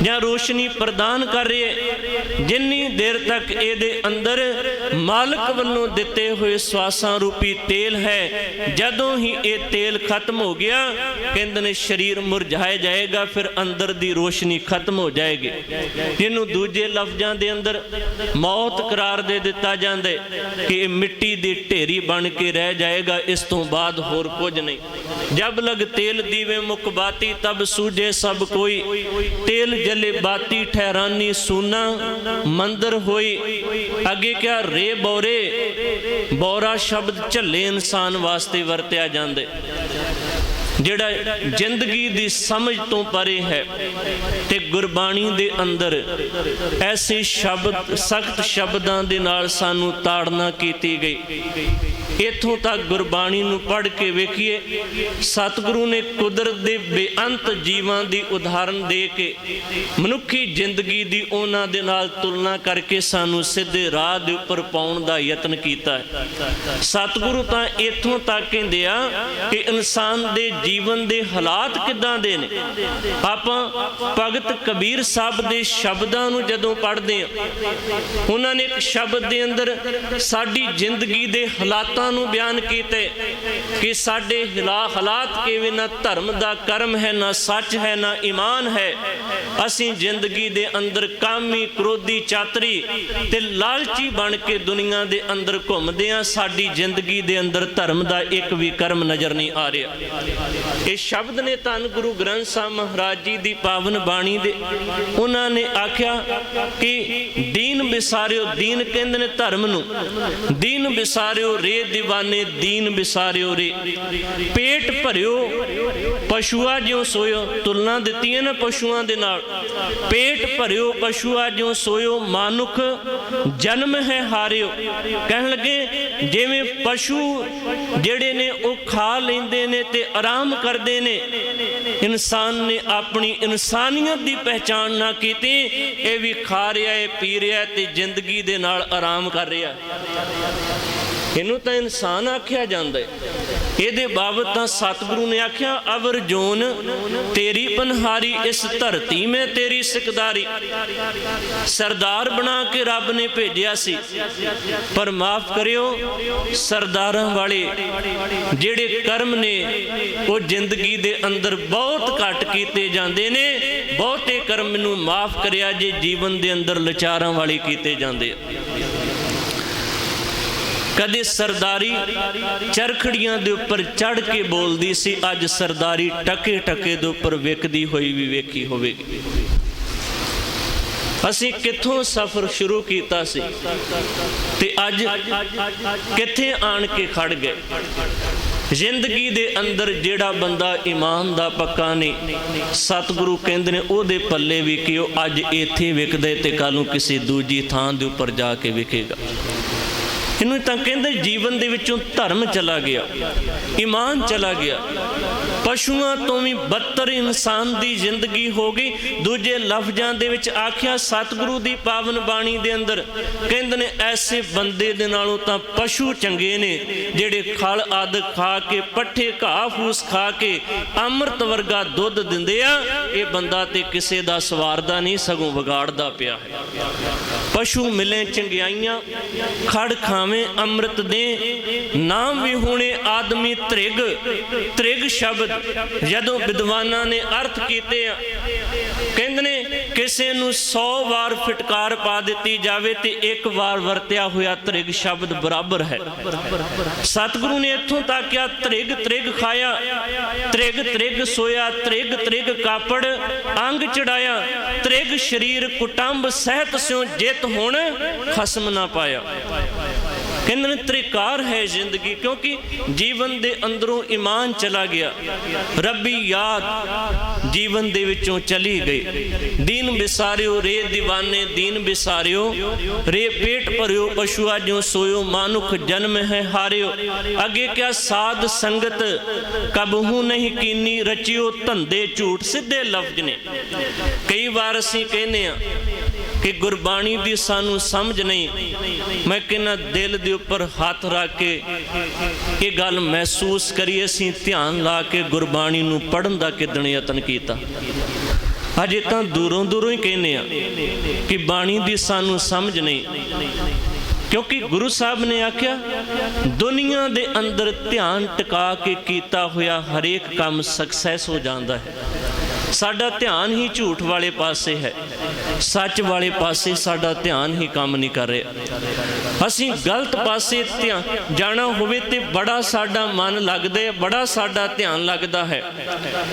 ਜਾਂ ਰੋਸ਼ਨੀ ਪ੍ਰਦਾਨ ਕਰ ਰਿਹਾ ਹੈ, ਜਿੰਨੀ ਦੇਰ ਤੱਕ ਇਹਦੇ ਅੰਦਰ ਮਾਲਕ ਵੱਲੋਂ ਦਿੱਤੇ ਹੋਏ ਸਵਾਸਾਂ ਰੂਪੀ ਤੇਲ ਹੈ। ਜਦੋਂ ਹੀ ਇਹ ਤੇਲ ਖਤਮ ਹੋ ਗਿਆ, ਕਹਿੰਦੇ ਨੇ ਸਰੀਰ ਮੁਰਝਾਇਆ ਜਾਏਗਾ, ਫਿਰ ਅੰਦਰ ਦੀ ਰੋਸ਼ਨੀ ਖਤਮ ਹੋ ਜਾਏਗੀ। ਇਹਨੂੰ ਦੂਜੇ ਲਫ਼ਜ਼ਾਂ ਦੇ ਅੰਦਰ ਮੌਤ ਕਰਾਰ ਦੇ ਦਿੱਤਾ ਜਾਂਦਾ ਕਿ ਇਹ ਮਿੱਟੀ ਦੀ ਢੇਰੀ ਬਣ ਕੇ ਰਹਿ ਜਾਏਗਾ, ਇਸ ਤੋਂ ਬਾਅਦ ਹੋਰ ਕੁਝ ਨਹੀਂ। ਜਬ ਲਗ ਤੇਲ ਦੀਵੇ ਮੁਖ ਬਾਤੀ ਤਬ ਸੂਝੇ ਸਭ ਕੋਈ। ਤੇਲ ਜਲੇ ਬਾਤੀ ਠਹਿਰਾਨੀ ਸੂਨਾ ਮੰਦਰ ਹੋਈ। ਅੱਗੇ ਕਿਹਾ, ਰੇ ਬੋਰੇ ਬੋਰਾ ਸ਼ਬਦ ਝੱਲੇ ਇਨਸਾਨ ਵਾਸਤੇ ਵਰਤਿਆ ਜਾਂਦਾ, ਜਿਹੜਾ ਜ਼ਿੰਦਗੀ ਦੀ ਸਮਝ ਤੋਂ ਪਰੇ ਹੈ। ਤੇ ਗੁਰਬਾਣੀ ਦੇ ਅੰਦਰ ਐਸੇ ਸ਼ਬਦ, ਸਖਤ ਸ਼ਬਦਾਂ ਦੇ ਨਾਲ ਸਾਨੂੰ ਤਾੜਨਾ ਕੀਤੀ ਗਈ। ਇੱਥੋਂ ਤੱਕ ਗੁਰਬਾਣੀ ਨੂੰ ਪੜ੍ਹ ਕੇ ਵੇਖੀਏ, ਸਤਿਗੁਰੂ ਨੇ ਕੁਦਰਤ ਦੇ ਬੇਅੰਤ ਜੀਵਾਂ ਦੀ ਉਦਾਹਰਨ ਦੇ ਕੇ ਮਨੁੱਖੀ ਜ਼ਿੰਦਗੀ ਦੀ ਉਹਨਾਂ ਦੇ ਨਾਲ ਤੁਲਨਾ ਕਰਕੇ ਸਾਨੂੰ ਸਿੱਧੇ ਰਾਹ ਦੇ ਉੱਪਰ ਪਾਉਣ ਦਾ ਯਤਨ ਕੀਤਾ ਹੈ। ਸਤਿਗੁਰੂ ਤਾਂ ਇੱਥੋਂ ਤੱਕ ਕਹਿੰਦੇ ਆ ਕਿ ਇਨਸਾਨ ਦੇ ਜੀਵਨ ਦੇ ਹਾਲਾਤ ਕਿੱਦਾਂ ਦੇ ਨੇ। ਆਪਾਂ ਭਗਤ ਕਬੀਰ ਸਾਹਿਬ ਦੇ ਸ਼ਬਦਾਂ ਨੂੰ ਜਦੋਂ ਪੜ੍ਹਦੇ ਹਾਂ, ਉਹਨਾਂ ਨੇ ਇੱਕ ਸ਼ਬਦ ਦੇ ਅੰਦਰ ਸਾਡੀ ਜ਼ਿੰਦਗੀ ਦੇ ਹਾਲਾਤਾਂ ਨੂੰ ਬਿਆਨ ਕੀਤੇ ਕਿ ਸਾਡੇ ਹਾਲਾਤ ਕਿਵੇਂ, ਨਾ ਧਰਮ ਦਾ ਕਰਮ ਹੈ, ਨਾ ਸੱਚ ਹੈ, ਨਾ ਈਮਾਨ ਹੈ। ਅਸੀਂ ਜ਼ਿੰਦਗੀ ਦੇ ਅੰਦਰ ਕਾਮੀ, ਕ੍ਰੋਧੀ, ਚਾਤਰੀ ਤੇ ਲਾਲਚੀ ਬਣ ਕੇ ਦੁਨੀਆ ਦੇ ਅੰਦਰ ਘੁੰਮਦੇ ਹਾਂ। ਸਾਡੀ ਜ਼ਿੰਦਗੀ ਦੇ ਅੰਦਰ ਧਰਮ ਦਾ ਇੱਕ ਵੀ ਕਰਮ ਨਜ਼ਰ ਨਹੀਂ ਆ ਰਿਹਾ। ਇਹ ਸ਼ਬਦ ਨੇ ਧੰਨ ਗੁਰੂ ਗ੍ਰੰਥ ਸਾਹਿਬ ਮਹਾਰਾਜ ਜੀ ਦੀ ਪਾਵਨ ਬਾਣੀ ਦੇ, ਉਹਨਾਂ ਨੇ ਆਖਿਆ ਕਿ ਦੀਨ ਵਿਸਾਰਿਓ, ਦੀਨ ਕਹਿੰਦੇ ਨੇ ਧਰਮ ਨੂੰ, ਦੀਨ ਵਿਸਾਰਿਓ ਰੇ ਦੀਵਾਨੇ, ਦੀਨ ਵਿਸਾਰਿਓ ਰੇ। ਪੇਟ ਭਰਿਓ ਪਸ਼ੂਆ ਜਿਉ ਸੋਇਓ, ਤੁਲਨਾ ਦਿੱਤੀ ਹੈ ਨਾ ਪਸ਼ੂਆਂ ਦੇ ਨਾਲ। ਪੇਟ ਭਰਿਓ ਪਸ਼ੂਆ ਜਿਉ ਸੋਇਓ, ਮਾਨੁਖ ਜਨਮ ਹੈ ਹਾਰਿਓ। ਕਹਿਣ ਲੱਗੇ ਜਿਵੇਂ ਪਸ਼ੂ ਜਿਹੜੇ ਨੇ ਉਹ ਖਾ ਲੈਂਦੇ ਨੇ ਤੇ ਆਰਾਮ ਕਰਦੇ ਨੇ, ਇਨਸਾਨ ਨੇ ਆਪਣੀ ਇਨਸਾਨੀਅਤ ਦੀ ਪਹਿਚਾਣ ਨਾ ਕੀਤੀ, ਇਹ ਵੀ ਖਾ ਰਿਹਾ ਹੈ, ਪੀ ਰਿਹਾ ਹੈ ਤੇ ਜ਼ਿੰਦਗੀ ਦੇ ਨਾਲ ਆਰਾਮ ਕਰ ਰਿਹਾ। ਇਹਨੂੰ ਤਾਂ ਇਨਸਾਨ ਆਖਿਆ ਜਾਂਦਾ ਹੈ। ਇਹਦੇ ਬਾਬਤ ਤਾਂ ਸਤਿਗੁਰੂ ਨੇ ਆਖਿਆ, ਅਵਰ ਜੋਨ ਤੇਰੀ ਪਨਹਾਰੀ, ਇਸ ਧਰਤੀ ਮੈਂ ਤੇਰੀ ਸਿਕਦਾਰੀ। ਸਰਦਾਰ ਬਣਾ ਕੇ ਰੱਬ ਨੇ ਭੇਜਿਆ ਸੀ, ਪਰ ਮਾਫ ਕਰਿਓ, ਸਰਦਾਰਾਂ ਵਾਲੇ ਜਿਹੜੇ ਕਰਮ ਨੇ ਉਹ ਜ਼ਿੰਦਗੀ ਦੇ ਅੰਦਰ ਬਹੁਤ ਘੱਟ ਕੀਤੇ ਜਾਂਦੇ ਨੇ। ਬਹੁਤੇ ਕਰਮ ਮੈਨੂੰ ਮਾਫ ਕਰਿਆ ਜੇ ਜੀਵਨ ਦੇ ਅੰਦਰ ਲਾਚਾਰਾਂ ਵਾਲੇ ਕੀਤੇ ਜਾਂਦੇ। ਕਦੇ ਸਰਦਾਰੀ ਚਰਖੜੀਆਂ ਦੇ ਉੱਪਰ ਚੜ੍ਹ ਕੇ ਬੋਲਦੀ ਸੀ, ਅੱਜ ਸਰਦਾਰੀ ਟਕੇ ਟਕੇ ਦੇ ਉੱਪਰ ਵਿਕਦੀ ਹੋਈ ਵੀ ਵੇਖੀ ਹੋਵੇਗੀ। ਅਸੀਂ ਕਿੱਥੋਂ ਸਫ਼ਰ ਸ਼ੁਰੂ ਕੀਤਾ ਸੀ ਤੇ ਅੱਜ ਕਿੱਥੇ ਆਣ ਕੇ ਖੜ ਗਏ। ਜ਼ਿੰਦਗੀ ਦੇ ਅੰਦਰ ਜਿਹੜਾ ਬੰਦਾ ਈਮਾਨ ਦਾ ਪੱਕਾ ਨਹੀਂ, ਸਤਿਗੁਰੂ ਕਹਿੰਦੇ ਨੇ ਉਹਦੇ ਪੱਲੇ ਵੀ ਕਿ ਉਹ ਅੱਜ ਇੱਥੇ ਵਿਕਦੇ ਤੇ ਕੱਲ ਨੂੰ ਕਿਸੇ ਦੂਜੀ ਥਾਂ ਦੇ ਉੱਪਰ ਜਾ ਕੇ ਵਿਕੇਗਾ। ਇਹਨੂੰ ਤਾਂ ਕਹਿੰਦੇ ਜੀਵਨ ਦੇ ਵਿੱਚੋਂ ਧਰਮ ਚਲਾ ਗਿਆ, ਈਮਾਨ ਚਲਾ ਗਿਆ। ਪਸ਼ੂਆਂ ਤੋਂ ਵੀ ਬੱਤਰ ਇਨਸਾਨ ਦੀ ਜ਼ਿੰਦਗੀ ਹੋ ਗਈ। ਦੂਜੇ ਲਫ਼ਜ਼ਾਂ ਦੇ ਵਿੱਚ ਆਖਿਆ ਸਤਿਗੁਰੂ ਦੀ ਪਾਵਨ ਬਾਣੀ ਦੇ ਅੰਦਰ, ਕਹਿੰਦੇ ਨੇ ਐਸੇ ਬੰਦੇ ਦੇ ਨਾਲੋਂ ਤਾਂ ਪਸ਼ੂ ਚੰਗੇ ਨੇ ਜਿਹੜੇ ਖਲ ਆਦਿ ਖਾ ਕੇ, ਪੱਠੇ ਘਾਹ ਫੂਸ ਖਾ ਕੇ ਅੰਮ੍ਰਿਤ ਵਰਗਾ ਦੁੱਧ ਦਿੰਦੇ ਆ। ਇਹ ਬੰਦਾ ਤੇ ਕਿਸੇ ਦਾ ਸਵਾਰਦਾ ਨਹੀਂ, ਸਗੋਂ ਵਿਗਾੜਦਾ ਪਿਆ ਹੈ। ਪਸ਼ੂ ਮਿਲੇ ਚੰਗਿਆਈਆਂ, ਖੜ ਖਾਵੇਂ ਅੰਮ੍ਰਿਤ ਦੇ, ਨਾਮ ਵੀ ਹੋਣੇ ਆਦਮੀ ਤ੍ਰਿਗ। ਤ੍ਰਿਗ ਸ਼ਬਦ ਜਦੋਂ ਵਿਦਵਾਨਾਂ ਨੇ ਅਰਥ ਕੀਤੇ ਆ, ਕਹਿੰਦੇ ਨੇ ਕਿਸੇ ਨੂੰ 100 ਵਾਰ ਫਟਕਾਰ ਪਾ ਦਿੱਤੀ ਜਾਵੇ ਤੇ ਇੱਕ ਵਾਰ ਵਰਤਿਆ ਹੋਇਆ ਤ੍ਰਿਗ ਸ਼ਬਦ ਬਰਾਬਰ ਹੈ। ਸਤਿਗੁਰੂ ਨੇ ਇੱਥੋਂ ਤੱਕ ਕਿਹਾ, ਤ੍ਰਿਗ ਤ੍ਰਿਗ ਖਾਇਆ, ਤ੍ਰਿਗ ਤ੍ਰਿਗ ਸੋਇਆ, ਤ੍ਰਿਗ ਤ੍ਰਿਗ ਕਾਪੜ ਅੰਗ ਚੜਾਇਆ, ਤ੍ਰਿਗ ਸਰੀਰ ਕੁਟੰਬ ਸਹਿਤ ਸਿਉ, ਜਿਤ ਹੁਣ ਖਸਮ ਨਾ ਪਾਇਆ। ਕਹਿੰਦੇ ਨੇ ਤ੍ਰਿਕਾਰ ਹੈ ਜ਼ਿੰਦਗੀ, ਕਿਉਂਕਿ ਜੀਵਨ ਦੇ ਅੰਦਰੋਂ ਈਮਾਨ ਚਲਾ ਗਿਆ, ਰੱਬੀ ਯਾਦ ਜੀਵਨ ਦੇ ਵਿੱਚੋਂ ਚਲੀ ਗਈ। ਦੀਨ ਵਿਸਾਰਿਓ ਰੇ ਦੀਵਾਨੇ, ਦੀਨ ਵਿਸਾਰਿਓ ਰੇ ਪੇਟ ਭਰਿਓ ਪਸ਼ੂਆ ਜਿਉ ਸੋਇਓ, ਮਾਨੁਖ ਜਨਮ ਹੈ ਹਾਰਿਓ। ਅੱਗੇ ਕਿਹਾ ਸਾਧ ਸੰਗਤ ਕਬਹੂ ਨਹੀਂ ਕੀਨੀ, ਰਚਿਓ ਧੰਦੇ ਝੂਠ। ਸਿੱਧੇ ਲਫ਼ਜ਼ ਨੇ। ਕਈ ਵਾਰ ਅਸੀਂ ਕਹਿੰਦੇ ਆ ਕਿ ਗੁਰਬਾਣੀ ਦੀ ਸਾਨੂੰ ਸਮਝ ਨਹੀਂ। ਮੈਂ ਕਹਿੰਦਾ ਦਿਲ ਦੇ ਉੱਪਰ ਹੱਥ ਰੱਖ ਕੇ ਇਹ ਗੱਲ ਮਹਿਸੂਸ ਕਰੀਏ, ਅਸੀਂ ਧਿਆਨ ਲਾ ਕੇ ਗੁਰਬਾਣੀ ਨੂੰ ਪੜ੍ਹਨ ਦਾ ਕਿਦਣ ਯਤਨ ਕੀਤਾ। ਅਜੇ ਤਾਂ ਦੂਰੋਂ ਦੂਰੋਂ ਹੀ ਕਹਿੰਦੇ ਆ ਕਿ ਬਾਣੀ ਦੀ ਸਾਨੂੰ ਸਮਝ ਨਹੀਂ, ਕਿਉਂਕਿ ਗੁਰੂ ਸਾਹਿਬ ਨੇ ਆਖਿਆ ਦੁਨੀਆ ਦੇ ਅੰਦਰ ਧਿਆਨ ਟਿਕਾ ਕੇ ਕੀਤਾ ਹੋਇਆ ਹਰੇਕ ਕੰਮ ਸਕਸੈਸ ਹੋ ਜਾਂਦਾ ਹੈ। ਸਾਡਾ ਧਿਆਨ ਹੀ ਝੂਠ ਵਾਲੇ ਪਾਸੇ ਹੈ, ਸੱਚ ਵਾਲੇ ਪਾਸੇ ਸਾਡਾ ਧਿਆਨ ਹੀ ਕੰਮ ਨਹੀਂ ਕਰ ਰਿਹਾ। ਅਸੀਂ ਗਲਤ ਪਾਸੇ ਜਾਣਾ ਹੋਵੇ ਤੇ ਬੜਾ ਸਾਡਾ ਮਨ ਲੱਗਦਾ ਹੈ, ਬੜਾ ਸਾਡਾ ਧਿਆਨ ਲੱਗਦਾ ਹੈ,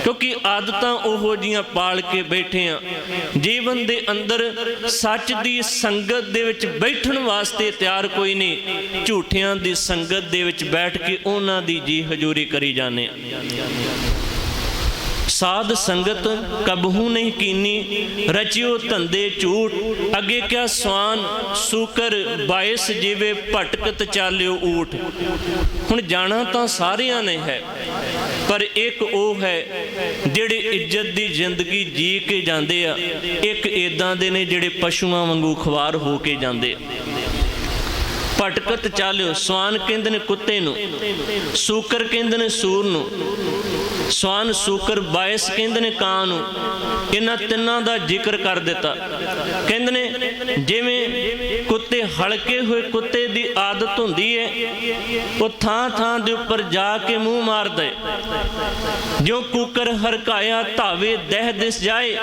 ਕਿਉਂਕਿ ਆਦਤਾਂ ਉਹੋ ਜਿਹੀਆਂ ਪਾਲ ਕੇ ਬੈਠੇ ਆ। ਜੀਵਨ ਦੇ ਅੰਦਰ ਸੱਚ ਦੀ ਸੰਗਤ ਦੇ ਵਿੱਚ ਬੈਠਣ ਵਾਸਤੇ ਤਿਆਰ ਕੋਈ ਨਹੀਂ, ਝੂਠਿਆਂ ਦੀ ਸੰਗਤ ਦੇ ਵਿੱਚ ਬੈਠ ਕੇ ਉਹਨਾਂ ਦੀ ਜੀ ਹਜ਼ੂਰੀ ਕਰੀ ਜਾਂਦੇ ਆ। ਸਾਧ ਸੰਗਤ ਕਬਹੂ ਨਹੀਂ ਕੀਨੀ, ਰਚਿਓ ਧੰਦੇ ਝੂਠ। ਅੱਗੇ ਕਿਆ ਸਵਾਨ ਸੂਕਰ ਬਾਇਸ ਜਿਵੇਂ ਭਟਕਤ ਚਾਲਿਓ ਊਠ। ਹੁਣ ਜਾਣਾ ਤਾਂ ਸਾਰਿਆਂ ਨੇ ਹੈ, ਪਰ ਇੱਕ ਉਹ ਹੈ ਜਿਹੜੇ ਇੱਜ਼ਤ ਦੀ ਜ਼ਿੰਦਗੀ ਜੀ ਕੇ ਜਾਂਦੇ ਆ, ਇੱਕ ਇੱਦਾਂ ਦੇ ਨੇ ਜਿਹੜੇ ਪਸ਼ੂਆਂ ਵਾਂਗੂ ਖੁਆਰ ਹੋ ਕੇ ਜਾਂਦੇ ਆ। ਭਟਕਤ ਚਾਲਿਓ, ਸਵਾਨ ਕਹਿੰਦੇ ਨੇ ਕੁੱਤੇ ਨੂੰ, ਸੂਕਰ ਕਹਿੰਦੇ ਨੇ ਸੂਰ ਨੂੰ, ਸਵਾਨ ਸੂਕਰ ਬਾਇਸ ਕਹਿੰਦੇ ਨੇ ਕਾਂ ਨੂੰ। ਇਹਨਾਂ ਤਿੰਨਾਂ ਦਾ ਜ਼ਿਕਰ ਕਰ ਦਿੱਤਾ। ਕਹਿੰਦੇ ਨੇ ਜਿਵੇਂ ਕੁੱਤੇ, ਹਲਕੇ ਹੋਏ ਕੁੱਤੇ ਦੀ ਆਦਤ ਹੁੰਦੀ ਹੈ, ਉਹ ਥਾਂ ਥਾਂ ਦੇ ਉੱਪਰ ਜਾ ਕੇ ਮੂੰਹ ਮਾਰਦਾ ਹੈ। ਜਿਉਂ ਕੂਕਰ ਹਰਕਾਇਆ ਧਾਵੇ ਦਹਿ ਦਿਸ ਜਾਏ,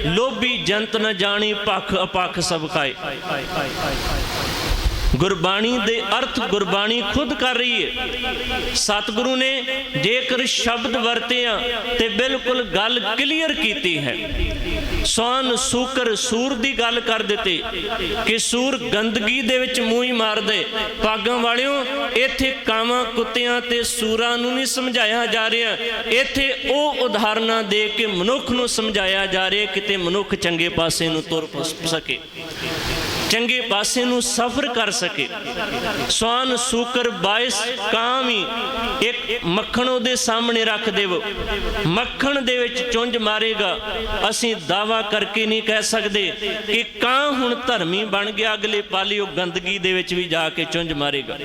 ਲੋਭੀ ਜੰਤ ਨ ਜਾਣੀ ਪੱਖ ਅਪੱਖ ਸਭ ਖਾਏ। ਗੁਰਬਾਣੀ ਦੇ ਅਰਥ ਗੁਰਬਾਣੀ ਖੁਦ ਕਰ ਰਹੀ ਹੈ। ਸਤਿਗੁਰੂ ਨੇ ਜੇਕਰ ਸ਼ਬਦ ਵਰਤਿਆ ਤੇ ਬਿਲਕੁਲ ਗੱਲ ਕਲੀਅਰ ਕੀਤੀ ਹੈ। ਸਵਾਨ ਸੂਕਰ ਸੂਰ ਦੀ ਗੱਲ ਕਰ ਦਿੱਤੀ ਕਿ ਸੂਰ ਗੰਦਗੀ ਦੇ ਵਿੱਚ ਮੂੰਹ ਹੀ ਮਾਰਦੇ। ਭਾਗਾਂ ਵਾਲਿਓ, ਇੱਥੇ ਕਾਵਾਂ ਕੁੱਤਿਆਂ ਤੇ ਸੂਰਾਂ ਨੂੰ ਨਹੀਂ ਸਮਝਾਇਆ ਜਾ ਰਿਹਾ, ਇੱਥੇ ਉਹ ਉਦਾਹਰਨਾਂ ਦੇ ਕੇ ਮਨੁੱਖ ਨੂੰ ਸਮਝਾਇਆ ਜਾ ਰਿਹਾ, ਕਿਤੇ ਮਨੁੱਖ ਚੰਗੇ ਪਾਸੇ ਨੂੰ ਤੁਰ ਸਕੇ, ਚੰਗੇ ਪਾਸੇ ਨੂੰ ਸਫ਼ਰ ਕਰ ਸਕੇ। ਸਵਾਨ ਸੂਕਰ ਬਾਇਸ ਕਾਂ ਵੀ ਇੱਕ ਮੱਖਣ ਉਹਦੇ ਸਾਹਮਣੇ ਰੱਖ ਦੇਵੋ, ਮੱਖਣ ਦੇ ਵਿੱਚ ਚੁੰਝ ਮਾਰੇਗਾ। ਅਸੀਂ ਦਾਵਾ ਕਰਕੇ ਨਹੀਂ ਕਹਿ ਸਕਦੇ ਕਿ ਕਾਂ ਹੁਣ ਧਰਮੀ ਬਣ ਗਿਆ, ਅਗਲੇ ਪਾਲੀ ਉਹ ਗੰਦਗੀ ਦੇ ਵਿੱਚ ਵੀ ਜਾ ਕੇ ਚੁੰਝ ਮਾਰੇਗਾ,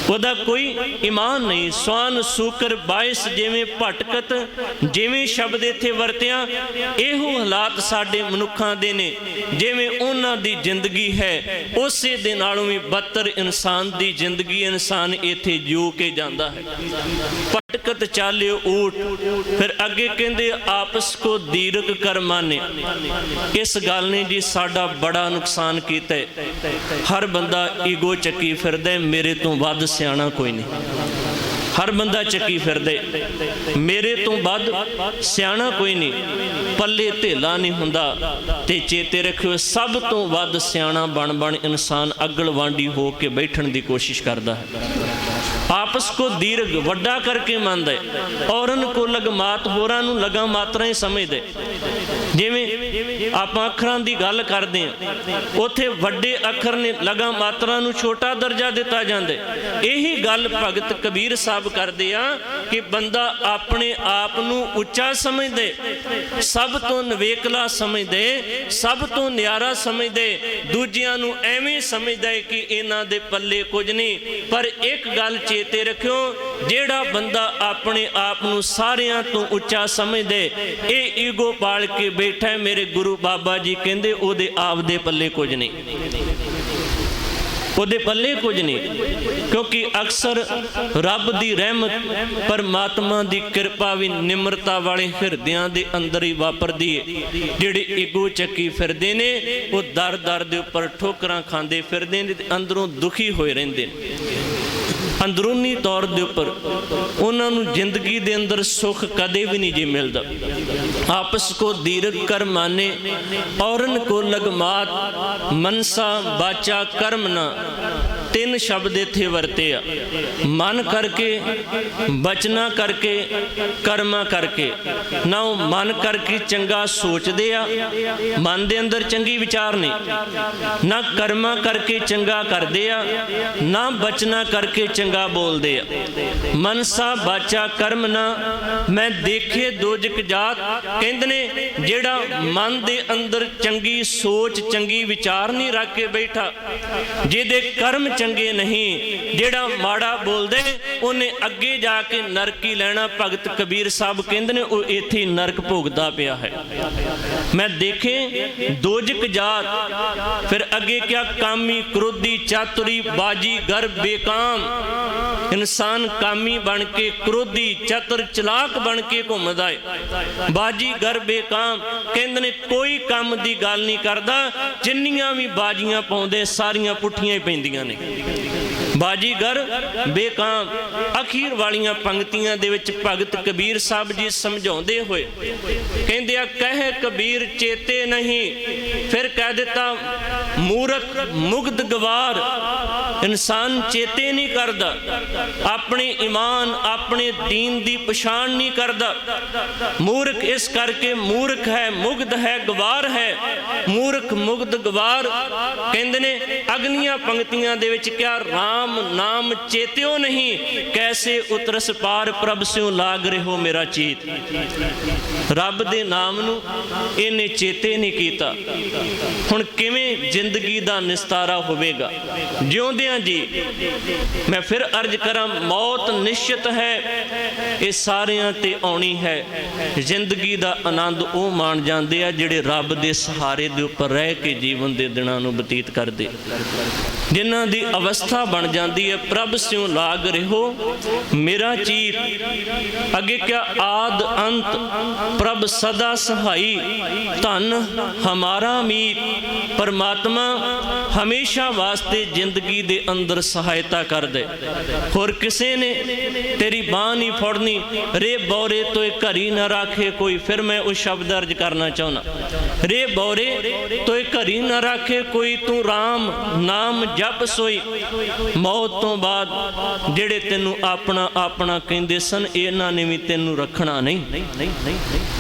ਉਹਦਾ ਕੋਈ ਈਮਾਨ ਨਹੀਂ। ਸਵਾਨ ਸੂਕਰ ਬਾਇਸ ਜਿਵੇਂ ਭਟਕਤ, ਜਿਵੇਂ ਸ਼ਬਦ ਇੱਥੇ ਵਰਤਿਆ, ਇਹੋ ਹਾਲਾਤ ਸਾਡੇ ਮਨੁੱਖਾਂ ਦੇ ਨੇ। ਜਿਵੇਂ ਉਹਨਾਂ ਦੀ ਜ਼ਿੰਦਗੀ ਹੈ, ਉਸੇ ਦੇ ਨਾਲੋਂ ਵੀ ਬੱਤਰ ਇਨਸਾਨ ਦੀ ਜ਼ਿੰਦਗੀ ਇਨਸਾਨ ਇੱਥੇ ਜਿਉ ਕੇ ਜਾਂਦਾ ਹੈ। ਭਟਕਤ ਚਾਲਿਓ ਊਠ। ਫਿਰ ਅੱਗੇ ਕਹਿੰਦੇ ਆਪਸ ਕੋ ਦੀਰਘ ਕਰ ਮਾਨੇ। ਇਸ ਗੱਲ ਨੇ ਜੀ ਸਾਡਾ ਬੜਾ ਨੁਕਸਾਨ ਕੀਤਾ ਹੈ। ਹਰ ਬੰਦਾ ਈਗੋ ਚੱਕੀ ਫਿਰਦਾ, ਮੇਰੇ ਤੋਂ ਵੱਧ ਸਿਆਣਾ ਕੋਈ ਨਹੀਂ। ਹਰ ਬੰਦਾ ਚੱਕੀ ਫਿਰਦੇ, ਮੇਰੇ ਤੋਂ ਵੱਧ ਸਿਆਣਾ ਕੋਈ ਨਹੀਂ, ਪੱਲੇ ਧੇਲਾ ਨਹੀਂ ਹੁੰਦਾ। ਤੇ ਚੇਤੇ ਰੱਖਿਓ, ਸਭ ਤੋਂ ਵੱਧ ਸਿਆਣਾ ਬਣ ਬਣ ਇਨਸਾਨ ਅਗਲਵਾਂਡੀ ਹੋ ਕੇ ਬੈਠਣ ਦੀ ਕੋਸ਼ਿਸ਼ ਕਰਦਾ ਹੈ। ਆਪਸ ਕੋ ਦੀਰਘ ਵੱਡਾ ਕਰਕੇ ਮੰਨਦਾ ਹੈ, ਔਰਨ ਕੋ ਲਗਮਾਤ, ਹੋਰਾਂ ਨੂੰ ਲਗਾ ਮਾਤਰਾ ਹੀ ਸਮਝਦੇ। ਜਿਵੇਂ ਆਪਾਂ ਅੱਖਰਾਂ ਦੀ ਗੱਲ ਕਰਦੇ ਹਾਂ, ਉੱਥੇ ਵੱਡੇ ਅੱਖਰ ਨੇ ਲਗਾ ਮਾਤਰਾ ਨੂੰ ਛੋਟਾ ਦਰਜਾ ਦਿੱਤਾ ਜਾਂਦਾ। ਇਹੀ ਗੱਲ ਭਗਤ ਕਬੀਰ ਸਾਹਿਬ ਕਰਦੇ ਆ ਕਿ ਬੰਦਾ ਆਪਣੇ ਆਪ ਨੂੰ ਉੱਚਾ ਸਮਝਦੇ, ਸਭ ਤੋਂ ਨਵੇਕਲਾ ਸਮਝਦੇ, ਸਭ ਤੋਂ ਨਿਆਰਾ ਸਮਝਦੇ, ਦੂਜਿਆਂ ਨੂੰ ਐਵੇਂ ਸਮਝਦਾ ਹੈ ਕਿ ਇਹਨਾਂ ਦੇ ਪੱਲੇ ਕੁਝ ਨਹੀਂ। ਪਰ ਇੱਕ ਗੱਲ ਚੇਤੇ ਰੱਖਿਓ, ਜਿਹੜਾ ਬੰਦਾ ਆਪਣੇ ਆਪ ਨੂੰ ਸਾਰਿਆਂ ਤੋਂ ਉੱਚਾ ਸਮਝਦੇ, ਇਹ ਈਗੋ ਪਾਲ ਕੇ ਬੈਠਾ ਹੈ, ਮੇਰੇ ਗੁਰੂ ਬਾਬਾ ਜੀ ਕਹਿੰਦੇ ਉਹਦੇ ਆਪ ਦੇ ਪੱਲੇ ਕੁਝ ਨਹੀਂ, ਉਹਦੇ ਪੱਲੇ ਕੁਝ ਨਹੀਂ। ਕਿਉਂਕਿ ਅਕਸਰ ਰੱਬ ਦੀ ਰਹਿਮਤ, ਪਰਮਾਤਮਾ ਦੀ ਕਿਰਪਾ ਵੀ ਨਿਮਰਤਾ ਵਾਲੇ ਹਿਰਦਿਆਂ ਦੇ ਅੰਦਰ ਹੀ ਵਾਪਰਦੀ ਹੈ। ਜਿਹੜੇ ਈਗੋ ਚੱਕੀ ਫਿਰਦੇ ਨੇ, ਉਹ ਦਰ ਦਰ ਦੇ ਉੱਪਰ ਠੋਕਰਾਂ ਖਾਂਦੇ ਫਿਰਦੇ ਨੇ, ਅੰਦਰੋਂ ਦੁਖੀ ਹੋਏ ਰਹਿੰਦੇ ਨੇ। ਅੰਦਰੂਨੀ ਤੌਰ ਦੇ ਉੱਪਰ ਉਹਨਾਂ ਨੂੰ ਜ਼ਿੰਦਗੀ ਦੇ ਅੰਦਰ ਸੁੱਖ ਕਦੇ ਵੀ ਨਹੀਂ ਜੀ ਮਿਲਦਾ। ਆਪਸ ਕੋ ਦੀਰਘ ਕਰ ਮਾਨੇ, ਔਰਨ ਕੋ ਲਗਮਾਤ, ਮਨਸਾ ਬਾਚਾ ਕਰਮ ਨਾ। ਤਿੰਨ ਸ਼ਬਦ ਇੱਥੇ ਵਰਤੇ ਆ, ਮਨ ਕਰਕੇ, ਬਚਨਾ ਕਰਕੇ, ਕਰਮਾਂ ਕਰਕੇ। ਨਾ ਉਹ ਮਨ ਕਰਕੇ ਚੰਗਾ ਸੋਚਦੇ ਆ, ਮਨ ਦੇ ਅੰਦਰ ਚੰਗੀ ਵਿਚਾਰ ਨੇ, ਨਾ ਕਰਮਾਂ ਕਰਕੇ ਚੰਗਾ ਕਰਦੇ ਆ, ਨਾ ਬਚਨਾ ਕਰਕੇ ਚੰਗਾ ਬੋਲਦੇ ਆ। ਮਨਸਾ ਬਾਚਾ ਕਰਮ ਨਾ, ਮੈਂ ਦੇਖੇ ਦੋਜਕ ਜਾਤ। ਕਹਿੰਦੇ ਨੇ ਜਿਹੜਾ ਮਨ ਦੇ ਅੰਦਰ ਚੰਗੀ ਸੋਚ, ਚੰਗੀ ਵਿਚਾਰ ਨਹੀਂ ਰੱਖ ਕੇ ਬੈਠਾ, ਜਿਹਦੇ ਕਰਮ ਚੰਗੇ ਨਹੀਂ, ਜਿਹੜਾ ਮਾੜਾ ਬੋਲਦੇ ਉਹਨੇ ਅੱਗੇ ਜਾ ਕੇ ਨਰਕ ਹੀ ਲੈਣਾ। ਭਗਤ ਕਬੀਰ ਸਾਹਿਬ ਕਹਿੰਦੇ ਨੇ ਉਹ ਇੱਥੇ ਨਰਕ ਭੋਗਦਾ ਪਿਆ ਹੈ। ਮੈਂ ਦੇਖੇ ਦੋਜਕ ਜਾਤ, ਫਿਰ ਅੱਗੇ ਕਿਹਾ ਕਾਮੀ ਕ੍ਰੋਧੀ ਚਾਤੁਰੀ ਬਾਜੀਗਰ ਬੇਕਾਮ। ਇਨਸਾਨ ਕਾਮੀ ਬਣ ਕੇ, ਕ੍ਰੋਧੀ ਚਤੁਰ ਚਲਾਕ ਬਣ ਕੇ ਘੁੰਮਦਾ ਹੈ। ਬਾਜੀਗਰ ਬੇਕਾਮ ਕਹਿੰਦੇ ਨੇ ਕੋਈ ਕੰਮ ਦੀ ਗੱਲ ਨਹੀਂ ਕਰਦਾ, ਜਿੰਨੀਆਂ ਵੀ ਬਾਜੀਆਂ ਪਾਉਂਦੇ ਸਾਰੀਆਂ ਪੁੱਠੀਆਂ ਹੀ ਪੈਂਦੀਆਂ ਨੇ। ਬਾਜੀਗਰ ਬੇਕਾਮ। ਅਖੀਰ ਵਾਲੀਆਂ ਪੰਕਤੀਆਂ ਦੇ ਵਿੱਚ ਭਗਤ ਕਬੀਰ ਸਾਹਿਬ ਜੀ ਸਮਝਾਉਂਦੇ ਹੋਏ ਕਹਿੰਦੇ ਆ, ਕਹਿ ਕਬੀਰ ਚੇਤੇ ਨਹੀਂ, ਫਿਰ ਕਹਿ ਦਿੱਤਾ ਮੂਰਖ ਮੁਗਧ ਗਵਾਰ। ਇਨਸਾਨ ਚੇਤੇ ਨਹੀਂ ਕਰਦਾ, ਆਪਣੇ ਈਮਾਨ ਆਪਣੇ ਦੀਨ ਦੀ ਪਛਾਣ ਨਹੀਂ ਕਰਦਾ। ਮੂਰਖ ਇਸ ਕਰਕੇ ਮੂਰਖ ਹੈ, ਮੁਗਧ ਹੈ, ਗਵਾਰ ਹੈ। ਮੂਰਖ ਮੁਗਧ ਗਵਾਰ ਕਹਿੰਦੇ ਨੇ ਅਗਲੀਆਂ ਪੰਕਤੀਆਂ ਦੇ ਵਿੱਚ ਕਿਹਾ ਰਾਮ ਨਾਮ ਚੇਤਿਓ ਨਹੀਂ, ਕੈਸੇ ਉਤਰਸ ਪਾਰ ਪ੍ਰਭ ਸਿਉ ਲਾਗ ਰਹਿਓ ਮੇਰਾ ਚੀਤ। ਰੱਬ ਦੇ ਨਾਮ ਨੂੰ ਇਹਨੇ ਚੇਤੇ ਨਹੀਂ ਕੀਤਾ, ਹੁਣ ਕਿਵੇਂ ਜ਼ਿੰਦਗੀ ਦਾ ਨਿਸਤਾਰਾ ਹੋਵੇਗਾ? ਜਿਉਂਦਿਆਂ ਜੀ ਮੈਂ ਫਿਰ ਅਰਜ਼ ਕਰਾਂ, ਮੌਤ ਨਿਸ਼ਚਿਤ ਹੈ, ਇਹ ਸਾਰਿਆਂ ਤੇ ਆਉਣੀ ਹੈ। ਜ਼ਿੰਦਗੀ ਦਾ ਆਨੰਦ ਉਹ ਮਾਣ ਜਾਂਦੇ ਆ ਜਿਹੜੇ ਰੱਬ ਦੇ ਸਹਾਰੇ ਦੇ ਉੱਪਰ ਰਹਿ ਕੇ ਜੀਵਨ ਦੇ ਦਿਨਾਂ ਨੂੰ ਬਤੀਤ ਕਰਦੇ, ਜਿਨ੍ਹਾਂ ਦੀ ਅਵਸਥਾ ਬਣ ਜਾਂਦੀ ਹੈ ਪ੍ਰਭ ਸਿਉ ਲਾਗ ਰਹਿਓ ਮੇਰਾ ਚੀਤ। ਅੱਗੇ ਕਿਆ ਆਦ ਅੰਤ ਪ੍ਰਭ ਸਦਾ ਸਹਾਈ, ਧਨ ਹਮਾਰਾ ਮੀਤ। ਪਰਮਾਤਮਾ ਹਮੇਸ਼ਾ ਵਾਸਤੇ ਜ਼ਿੰਦਗੀ ਦੇ ਅੰਦਰ ਸਹਾਇਤਾ ਕਰਦੇ, ਹੋਰ ਕਿਸੇ ਨੇ ਤੇਰੀ ਬਾਂਹ ਨਹੀਂ ਫੜਨੀ। ਰੇ ਬੌਰੇ ਤੋਏ ਘਰੀ ਨਾ ਰਾਖੇ ਕੋਈ। ਫਿਰ ਮੈਂ ਉਹ ਸ਼ਬਦ ਅਰਜ ਕਰਨਾ ਚਾਹੁੰਦਾ, ਰੇ ਬੌਰੇ ਤੋਏ ਘਰੀ ਨਾ ਰਾਖੇ ਕੋਈ, ਤੂੰ ਰਾਮ ਨਾਮ ਜਪ ਸੋਈ। ਮੌਤ ਤੋਂ ਬਾਅਦ ਜਿਹੜੇ ਤੈਨੂੰ ਆਪਣਾ ਆਪਣਾ ਕਹਿੰਦੇ ਸਨ, ਇਹਨਾਂ ਨੇ ਵੀ ਤੈਨੂੰ ਰੱਖਣਾ ਨਹੀਂ।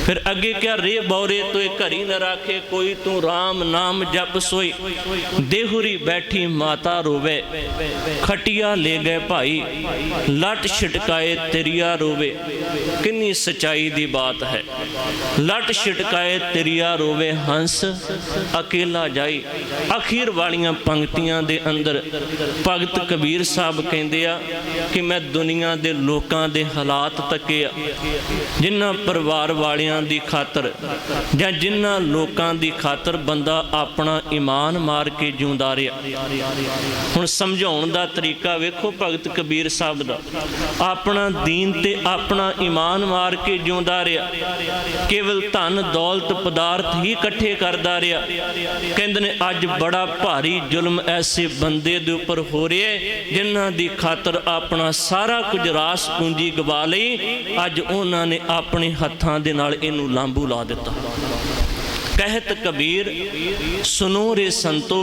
ਫਿਰ ਅੱਗੇ ਕਿਹਾ ਰੇ ਬੌਰੇ ਤੋਏ ਘਰੀ ਨਾ ਰਾਖੇ ਕੋਈ, ਤੂੰ ਰਾਮ ਨਾਮ ਜਪ ਸੋਈ। ਦੇਹੁਰੀ ਬੈਠੀ ਮਾਤਾ ਰੋਵੇ, ਖਟੀਆ ਲੈ ਗਏ ਭਾਈ, ਲੱਟ ਛਿਟਕਾਏ ਤੇਰੀਆ ਰੋਵੇ। ਕਿੰਨੀ ਸਚਾਈ ਦੀ ਬਾਤ ਹੈ। ਲੱਟ ਛਿਟਕਾਏ ਤੇਰੀਆ ਰੋਵੇ, ਹੰਸ ਅਕੇਲਾ ਜਾਈ। ਅਖੀਰ ਵਾਲੀਆਂ ਪੰਕਤੀਆਂ ਦੇ ਅੰਦਰ ਭਗਤ ਕਬੀਰ ਸਾਹਿਬ ਕਹਿੰਦੇ ਆ ਕਿ ਮੈਂ ਦੁਨੀਆ ਦੇ ਲੋਕਾਂ ਦੇ ਹਾਲਾਤ ਤੱਕੇ ਆ, ਜਿਨ੍ਹਾਂ ਪਰਿਵਾਰ ਵਾਲਿਆਂ ਦੀ ਖਾਤਰ ਜਾਂ ਜਿਨ੍ਹਾਂ ਲੋਕਾਂ ਦੀ ਖਾਤਰ ਬੰਦਾ ਆਪਣਾ ਈਮਾਨ ਮਾਰ ਕੇ ਜਿਉਂਦਾ ਰਿਹਾ। ਹੁਣ ਸਮਝਾਉਣ ਦਾ ਤਰੀਕਾ ਵੇਖੋ ਭਗਤ ਕਬੀਰ ਸਾਹਿਬ ਦਾ, ਆਪਣਾ ਦੀਨ ਤੇ ਆਪਣਾ ਈਮਾਨ ਮਾਰ ਕੇ ਜਿਉਂਦਾ ਰਿਹਾ, ਕੇਵਲ ਧਨ ਦੌਲਤ ਪਦਾਰਥ ਹੀ ਇਕੱਠੇ ਕਰਦਾ ਰਿਹਾ। ਕਹਿੰਦੇ ਨੇ ਅੱਜ ਬੜਾ ਭਾਰੀ ਜ਼ੁਲਮ ਐਸੇ ਬੰਦੇ ਦੇ ਉੱਪਰ ਹੋ ਰਿਹਾ ਜਿਨ੍ਹਾਂ ਦੀ ਖਾਤਰ ਆਪਣਾ ਸਾਰਾ ਕੁਝ ਰਾਸ ਪੂੰਜੀ ਗਵਾ ਲਈ, ਅੱਜ ਉਹਨਾਂ ਨੇ ਆਪਣੇ ਹੱਥਾਂ ਦੇ ਨਾਲ ਇਹਨੂੰ ਲਾਂਬੂ ਲਾ ਦਿੱਤਾ। कहत कबीर सुनो रे संतो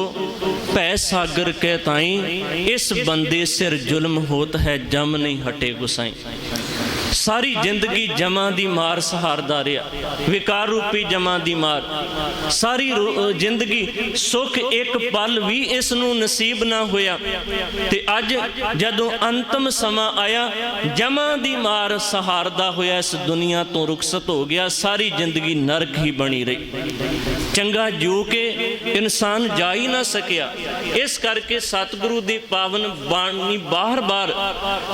भै सागर के ताई, इस बंदे सिर जुल्म होत है जम नहीं हटे गुसाई। सारी जिंदगी जमा दी मार सहारदा रहा, विकार रूपी जमा दी मार। सारी जिंदगी सुख एक पल भी इस नूं नसीब ना होया, ते अज जदों अंतिम समा आया जमा दी मार सहारदा होया इस दुनिया तो रुखसत हो गया। सारी जिंदगी नरक ही बनी रही, चंगा जू के इंसान जा ही ना सकिया। इस करके सतगुरु दी पावन बाणी बार बार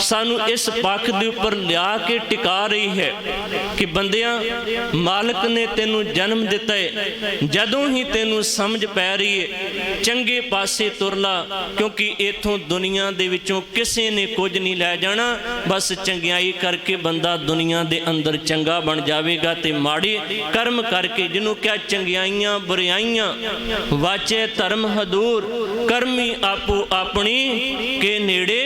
सानू इस पक्ष दे उपर लिया के टिका रही है कि बंदियां मालिक ने तेनू जन्म दिता है, जदों ही तेनू समझ पै रही है चंगे पासे तुर ला, क्योंकि इथों दुनिया दे विचों किसी ने कुछ नहीं लै जाना। बस चंगियाई करके बंदा दुनिया दे अंदर चंगा बन जाएगा, ते माड़े कर्म करके जिन्हों क्या चंगियाइयां बुराइयां वाचे धर्म हदूर, कर्मी आपो अपनी के नेड़े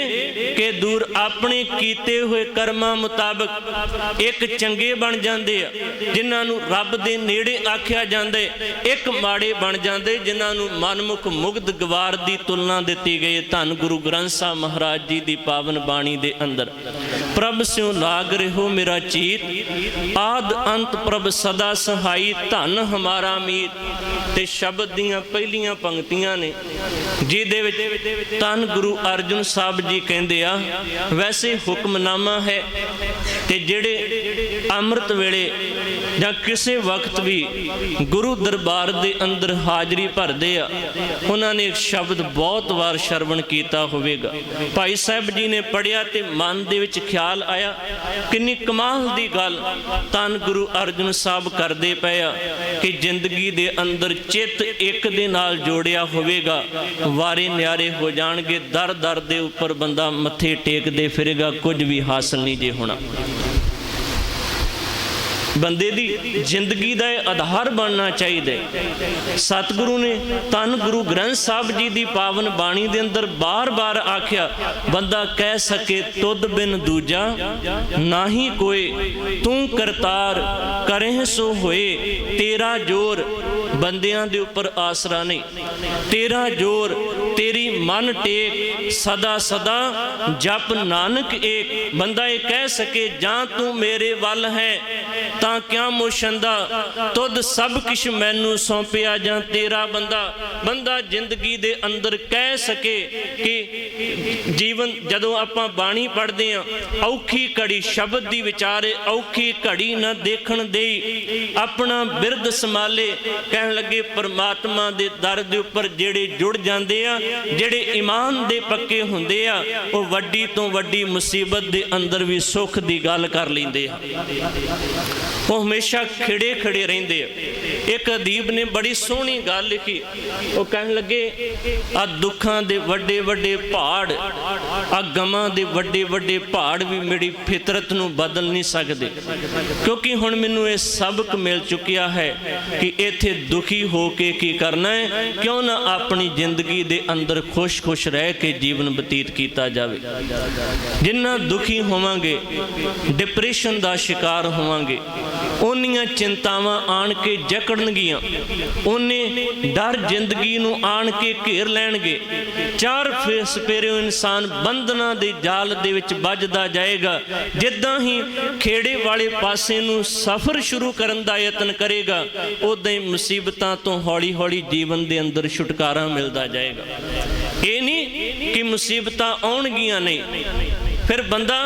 के दूर। अपने कीते हुए कर्मां मुताबिक एक चंगे बन जाते हैं जिन्हां नूं रब दे नेड़े आख्या जांदे, एक माड़े बन जाते जिन्हां नूं मनमुख मुग्ध गवार दी तुलना दी गई। धन गुरु ग्रंथ साहब महाराज जी दी पावन बाणी दे अंदर प्रभ स्यों लाग रहो मेरा चीत, आद अंत प्रभ सदा सहाई, धन हमारा मीत। ते शब्द दियां पहलियां पंक्तियां ने जिहदे विच धन गुरु अर्जुन साहब जी कहंदे आ, वैसे हुक्मनामा है ते जिहड़े ਅੰਮ੍ਰਿਤ ਵੇਲੇ ਜਾਂ ਕਿਸੇ ਵਕਤ ਵੀ ਗੁਰੂ ਦਰਬਾਰ ਦੇ ਅੰਦਰ ਹਾਜ਼ਰੀ ਭਰਦੇ ਆ, ਉਹਨਾਂ ਨੇ ਇੱਕ ਸ਼ਬਦ ਬਹੁਤ ਵਾਰ ਸ਼ਰਵਣ ਕੀਤਾ ਹੋਵੇਗਾ। ਭਾਈ ਸਾਹਿਬ ਜੀ ਨੇ ਪੜ੍ਹਿਆ ਤੇ ਮਨ ਦੇ ਵਿੱਚ ਖਿਆਲ ਆਇਆ, ਕਿੰਨੀ ਕਮਾਲ ਦੀ ਗੱਲ ਧੰਨ ਗੁਰੂ ਅਰਜਨ ਸਾਹਿਬ ਕਰਦੇ ਪਏ ਆ ਕਿ ਜ਼ਿੰਦਗੀ ਦੇ ਅੰਦਰ ਚਿੱਤ ਇੱਕ ਦੇ ਨਾਲ ਜੋੜਿਆ ਹੋਵੇਗਾ, ਵਾਰੇ ਨਿਆਰੇ ਹੋ ਜਾਣਗੇ। ਦਰ ਦਰ ਦੇ ਉੱਪਰ ਬੰਦਾ ਮੱਥੇ ਟੇਕਦੇ ਫਿਰੇਗਾ, ਕੁਝ ਵੀ ਹਾਸਲ ਨਹੀਂ ਜੇ ਹੋਣਾ। ਬੰਦੇ ਦੀ ਜ਼ਿੰਦਗੀ ਦਾ ਇਹ ਆਧਾਰ ਬਣਨਾ ਚਾਹੀਦਾ। ਸਤਿਗੁਰੂ ਨੇ ਧੰਨ ਗੁਰੂ ਗ੍ਰੰਥ ਸਾਹਿਬ ਜੀ ਦੀ ਪਾਵਨ ਬਾਣੀ ਦੇ ਅੰਦਰ ਬਾਰ-ਬਾਰ ਆਖਿਆ, ਬੰਦਾ ਕਹਿ ਸਕੇ ਤੁਧ ਬਿਨ ਦੂਜਾ ਨਾਹੀ ਕੋਏ, ਤੂੰ ਕਰਤਾਰ ਕਰਹਿ ਸੋ ਹੋਏ, ਤੇਰਾ ਜੋਰ। ਬੰਦਿਆਂ ਦੇ ਉੱਪਰ ਆਸਰਾ ਨਹੀਂ, ਤੇਰਾ ਜੋਰ, ਤੇਰੀ ਮਨ ਟੇਕ, ਸਦਾ ਸਦਾ ਜਪ ਨਾਨਕ ਏਕ। ਬੰਦਾ ਇਹ ਕਹਿ ਸਕੇ ਜਾਂ ਤੂੰ ਮੇਰੇ ਵੱਲ ਹੈ ਤਾਂ ਕਿਆ ਮੋਸ਼ੰਦਾ, ਤੁਧ ਸਭ ਕਿਛ ਮੈਨੂੰ ਸੌਂਪਿਆ ਜਾਂ ਤੇਰਾ ਬੰਦਾ ਜ਼ਿੰਦਗੀ ਦੇ ਅੰਦਰ ਕਹਿ ਸਕੇ ਕਿ ਜੀਵਨ ਜਦੋਂ ਆਪਾਂ ਬਾਣੀ ਪੜ੍ਹਦੇ ਹਾਂ, ਔਖੀ ਘੜੀ ਸ਼ਬਦ ਦੀ ਵਿਚਾਰੇ, ਔਖੀ ਘੜੀ ਨਾ ਦੇਖਣ ਦੇਈ, ਆਪਣਾ ਬਿਰਦ ਸੰਭਾਲੇ। ਕਹਿਣ ਲੱਗੇ ਪਰਮਾਤਮਾ ਦੇ ਦਰ ਦੇ ਉੱਪਰ ਜਿਹੜੇ ਜੁੜ ਜਾਂਦੇ ਆ, ਜਿਹੜੇ ਈਮਾਨ ਦੇ ਪੱਕੇ ਹੁੰਦੇ ਆ, ਉਹ ਵੱਡੀ ਤੋਂ ਵੱਡੀ ਮੁਸੀਬਤ ਦੇ ਅੰਦਰ ਵੀ ਸੁੱਖ ਦੀ ਗੱਲ ਕਰ ਲੈਂਦੇ ਆ, ਉਹ ਹਮੇਸ਼ਾ ਖਿੜੇ ਖੜੇ ਰਹਿੰਦੇ ਆ। ਇੱਕ ਅਦੀਬ ਨੇ ਬੜੀ ਸੋਹਣੀ ਗੱਲ ਲਿਖੀ, ਉਹ ਕਹਿਣ ਲੱਗੇ ਆ ਦੁੱਖਾਂ ਦੇ ਵੱਡੇ ਵੱਡੇ ਪਹਾੜ, ਆ ਗਮਾਂ ਦੇ ਵੱਡੇ ਵੱਡੇ ਪਹਾੜ ਵੀ ਮੇਰੀ ਫਿਤਰਤ ਨੂੰ ਬਦਲ ਨਹੀਂ ਸਕਦੇ, ਕਿਉਂਕਿ ਹੁਣ ਮੈਨੂੰ ਇਹ ਸਬਕ ਮਿਲ ਚੁੱਕਿਆ ਹੈ ਕਿ ਇੱਥੇ ਦੁਖੀ ਹੋ ਕੇ ਕੀ ਕਰਨਾ ਹੈ, ਕਿਉਂ ਨਾ ਆਪਣੀ ਜ਼ਿੰਦਗੀ ਦੇ ਅੰਦਰ ਖੁਸ਼ ਰਹਿ ਕੇ ਜੀਵਨ ਬਤੀਤ ਕੀਤਾ ਜਾਵੇ। ਜਿੰਨਾ ਦੁਖੀ ਹੋਵਾਂਗੇ, ਡਿਪਰੈਸ਼ਨ ਦਾ ਸ਼ਿਕਾਰ ਹੋਵਾਂਗੇ, ਉਨੀਆਂ ਚਿੰਤਾਵਾਂ ਆਣ ਕੇ ਜਕੜਨਗੀਆਂ, ਉਹਨੇ ਡਰ ਜ਼ਿੰਦਗੀ ਨੂੰ ਆਣ ਕੇ ਘੇਰ ਲੈਣਗੇ। ਚਾਰ ਸਪੇਰਿਓਂ ਇਨਸਾਨ ਬੰਧਨਾਂ ਦੇ ਜਾਲ ਦੇ ਵਿੱਚ ਵੱਜਦਾ ਜਾਏਗਾ। ਜਿੱਦਾਂ ਹੀ ਖੇੜੇ ਵਾਲੇ ਪਾਸੇ ਨੂੰ ਸਫ਼ਰ ਸ਼ੁਰੂ ਕਰਨ ਦਾ ਯਤਨ ਕਰੇਗਾ, ਉਦਾਂ ਹੀ ਮੁਸੀਬਤਾਂ ਤੋਂ ਹੌਲੀ ਹੌਲੀ ਜੀਵਨ ਦੇ ਅੰਦਰ ਛੁਟਕਾਰਾ ਮਿਲਦਾ ਜਾਏਗਾ। ਇਹ ਨਹੀਂ ਕਿ ਮੁਸੀਬਤਾਂ ਆਉਣਗੀਆਂ ਨਹੀਂ, ਫਿਰ ਬੰਦਾ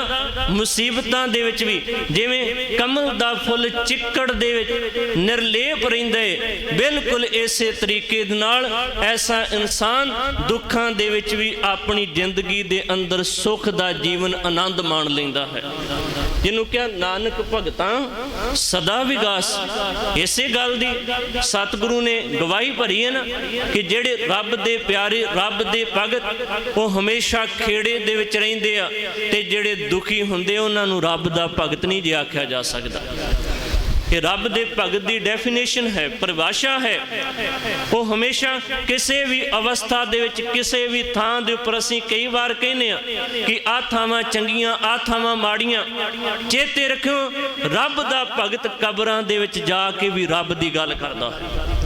ਮੁਸੀਬਤਾਂ ਦੇ ਵਿੱਚ ਵੀ ਜਿਵੇਂ ਕਮਲ ਦਾ ਫੁੱਲ ਚਿੱਕੜ ਦੇ ਵਿੱਚ ਨਿਰਲੇਪ ਰਹਿੰਦਾ ਹੈ, ਬਿਲਕੁਲ ਇਸੇ ਤਰੀਕੇ ਦੇ ਨਾਲ ਐਸਾ ਇਨਸਾਨ ਦੁੱਖਾਂ ਦੇ ਵਿੱਚ ਵੀ ਆਪਣੀ ਜ਼ਿੰਦਗੀ ਦੇ ਅੰਦਰ ਸੁੱਖ ਦਾ ਜੀਵਨ ਆਨੰਦ ਮਾਣ ਲੈਂਦਾ ਹੈ, ਜਿਹਨੂੰ ਕਿਹਾ ਨਾਨਕ ਭਗਤਾਂ ਸਦਾ ਵਿਗਾਸ। ਇਸੇ ਗੱਲ ਦੀ ਸਤਿਗੁਰੂ ਨੇ ਗਵਾਹੀ ਭਰੀ ਹੈ ਨਾ ਕਿ ਜਿਹੜੇ ਰੱਬ ਦੇ ਪਿਆਰੇ, ਰੱਬ ਦੇ ਭਗਤ, ਉਹ ਹਮੇਸ਼ਾ ਖੇੜੇ ਦੇ ਵਿੱਚ ਰਹਿੰਦੇ ਆ, ਤੇ ਜਿਹੜੇ ਦੁਖੀ ਹੁੰਦੇ ਉਹਨਾਂ ਨੂੰ ਰੱਬ ਦਾ ਭਗਤ ਨਹੀਂ ਜੇ ਆਖਿਆ ਜਾ ਸਕਦਾ। ਇਹ ਰੱਬ ਦੇ ਭਗਤ ਦੀ ਡੈਫੀਨੇਸ਼ਨ ਹੈ, ਪਰਿਭਾਸ਼ਾ ਹੈ। ਉਹ ਹਮੇਸ਼ਾ ਕਿਸੇ ਵੀ ਅਵਸਥਾ ਦੇ ਵਿੱਚ, ਕਿਸੇ ਵੀ ਥਾਂ ਦੇ ਉੱਪਰ, ਅਸੀਂ ਕਈ ਵਾਰ ਕਹਿੰਦੇ ਆ ਕਿ ਆਹ ਥਾਵਾਂ ਚੰਗੀਆਂ, ਆਹ ਥਾਵਾਂ ਮਾੜੀਆਂ, ਚੇਤੇ ਰੱਖਿਓ ਰੱਬ ਦਾ ਭਗਤ ਕਬਰਾਂ ਦੇ ਵਿੱਚ ਜਾ ਕੇ ਵੀ ਰੱਬ ਦੀ ਗੱਲ ਕਰਦਾ ਹੈ।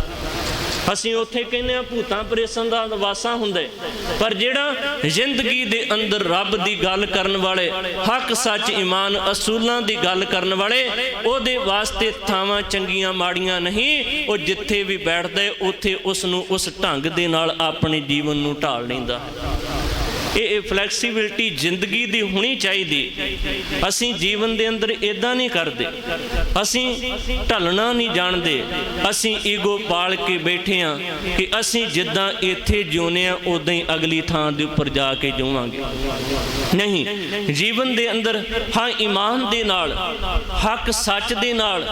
ਅਸੀਂ ਉੱਥੇ ਕਹਿੰਦੇ ਆ ਭੂਤਾਂ ਪ੍ਰੇਤਾਂ ਦਾ ਵਾਸਾ ਹੁੰਦਾ, ਪਰ ਜਿਹੜਾ ਜ਼ਿੰਦਗੀ ਦੇ ਅੰਦਰ ਰੱਬ ਦੀ ਗੱਲ ਕਰਨ ਵਾਲੇ, ਹੱਕ ਸੱਚ ਈਮਾਨ ਅਸੂਲਾਂ ਦੀ ਗੱਲ ਕਰਨ ਵਾਲੇ, ਉਹਦੇ ਵਾਸਤੇ ਥਾਵਾਂ ਚੰਗੀਆਂ ਮਾੜੀਆਂ ਨਹੀਂ, ਉਹ ਜਿੱਥੇ ਵੀ ਬੈਠਦਾ ਉੱਥੇ ਉਸ ਨੂੰ ਉਸ ਢੰਗ ਦੇ ਨਾਲ ਆਪਣੇ ਜੀਵਨ ਨੂੰ ਢਾਲ ਲੈਂਦਾ। ਇਹ ਫਲੈਕਸੀਬਿਲਟੀ ਜ਼ਿੰਦਗੀ ਦੀ ਹੋਣੀ ਚਾਹੀਦੀ। ਅਸੀਂ ਜੀਵਨ ਦੇ ਅੰਦਰ ਇਦਾਂ ਨਹੀਂ ਕਰਦੇ, ਅਸੀਂ ਢਲਣਾ ਨਹੀਂ ਜਾਣਦੇ, ਅਸੀਂ ਈਗੋ ਪਾਲ ਕੇ ਬੈਠੇ ਹਾਂ ਕਿ ਅਸੀਂ ਜਿੱਦਾਂ ਇੱਥੇ ਜਿਉਂਦੇ ਹਾਂ ਉਦਾਂ ਹੀ ਅਗਲੀ ਥਾਂ ਦੇ ਉੱਪਰ ਜਾ ਕੇ ਜਿਵਾਂਗੇ। ਨਹੀਂ, ਜੀਵਨ ਦੇ ਅੰਦਰ ਹਾਂ ਈਮਾਨ ਦੇ ਨਾਲ, ਹੱਕ ਸੱਚ ਦੇ ਨਾਲ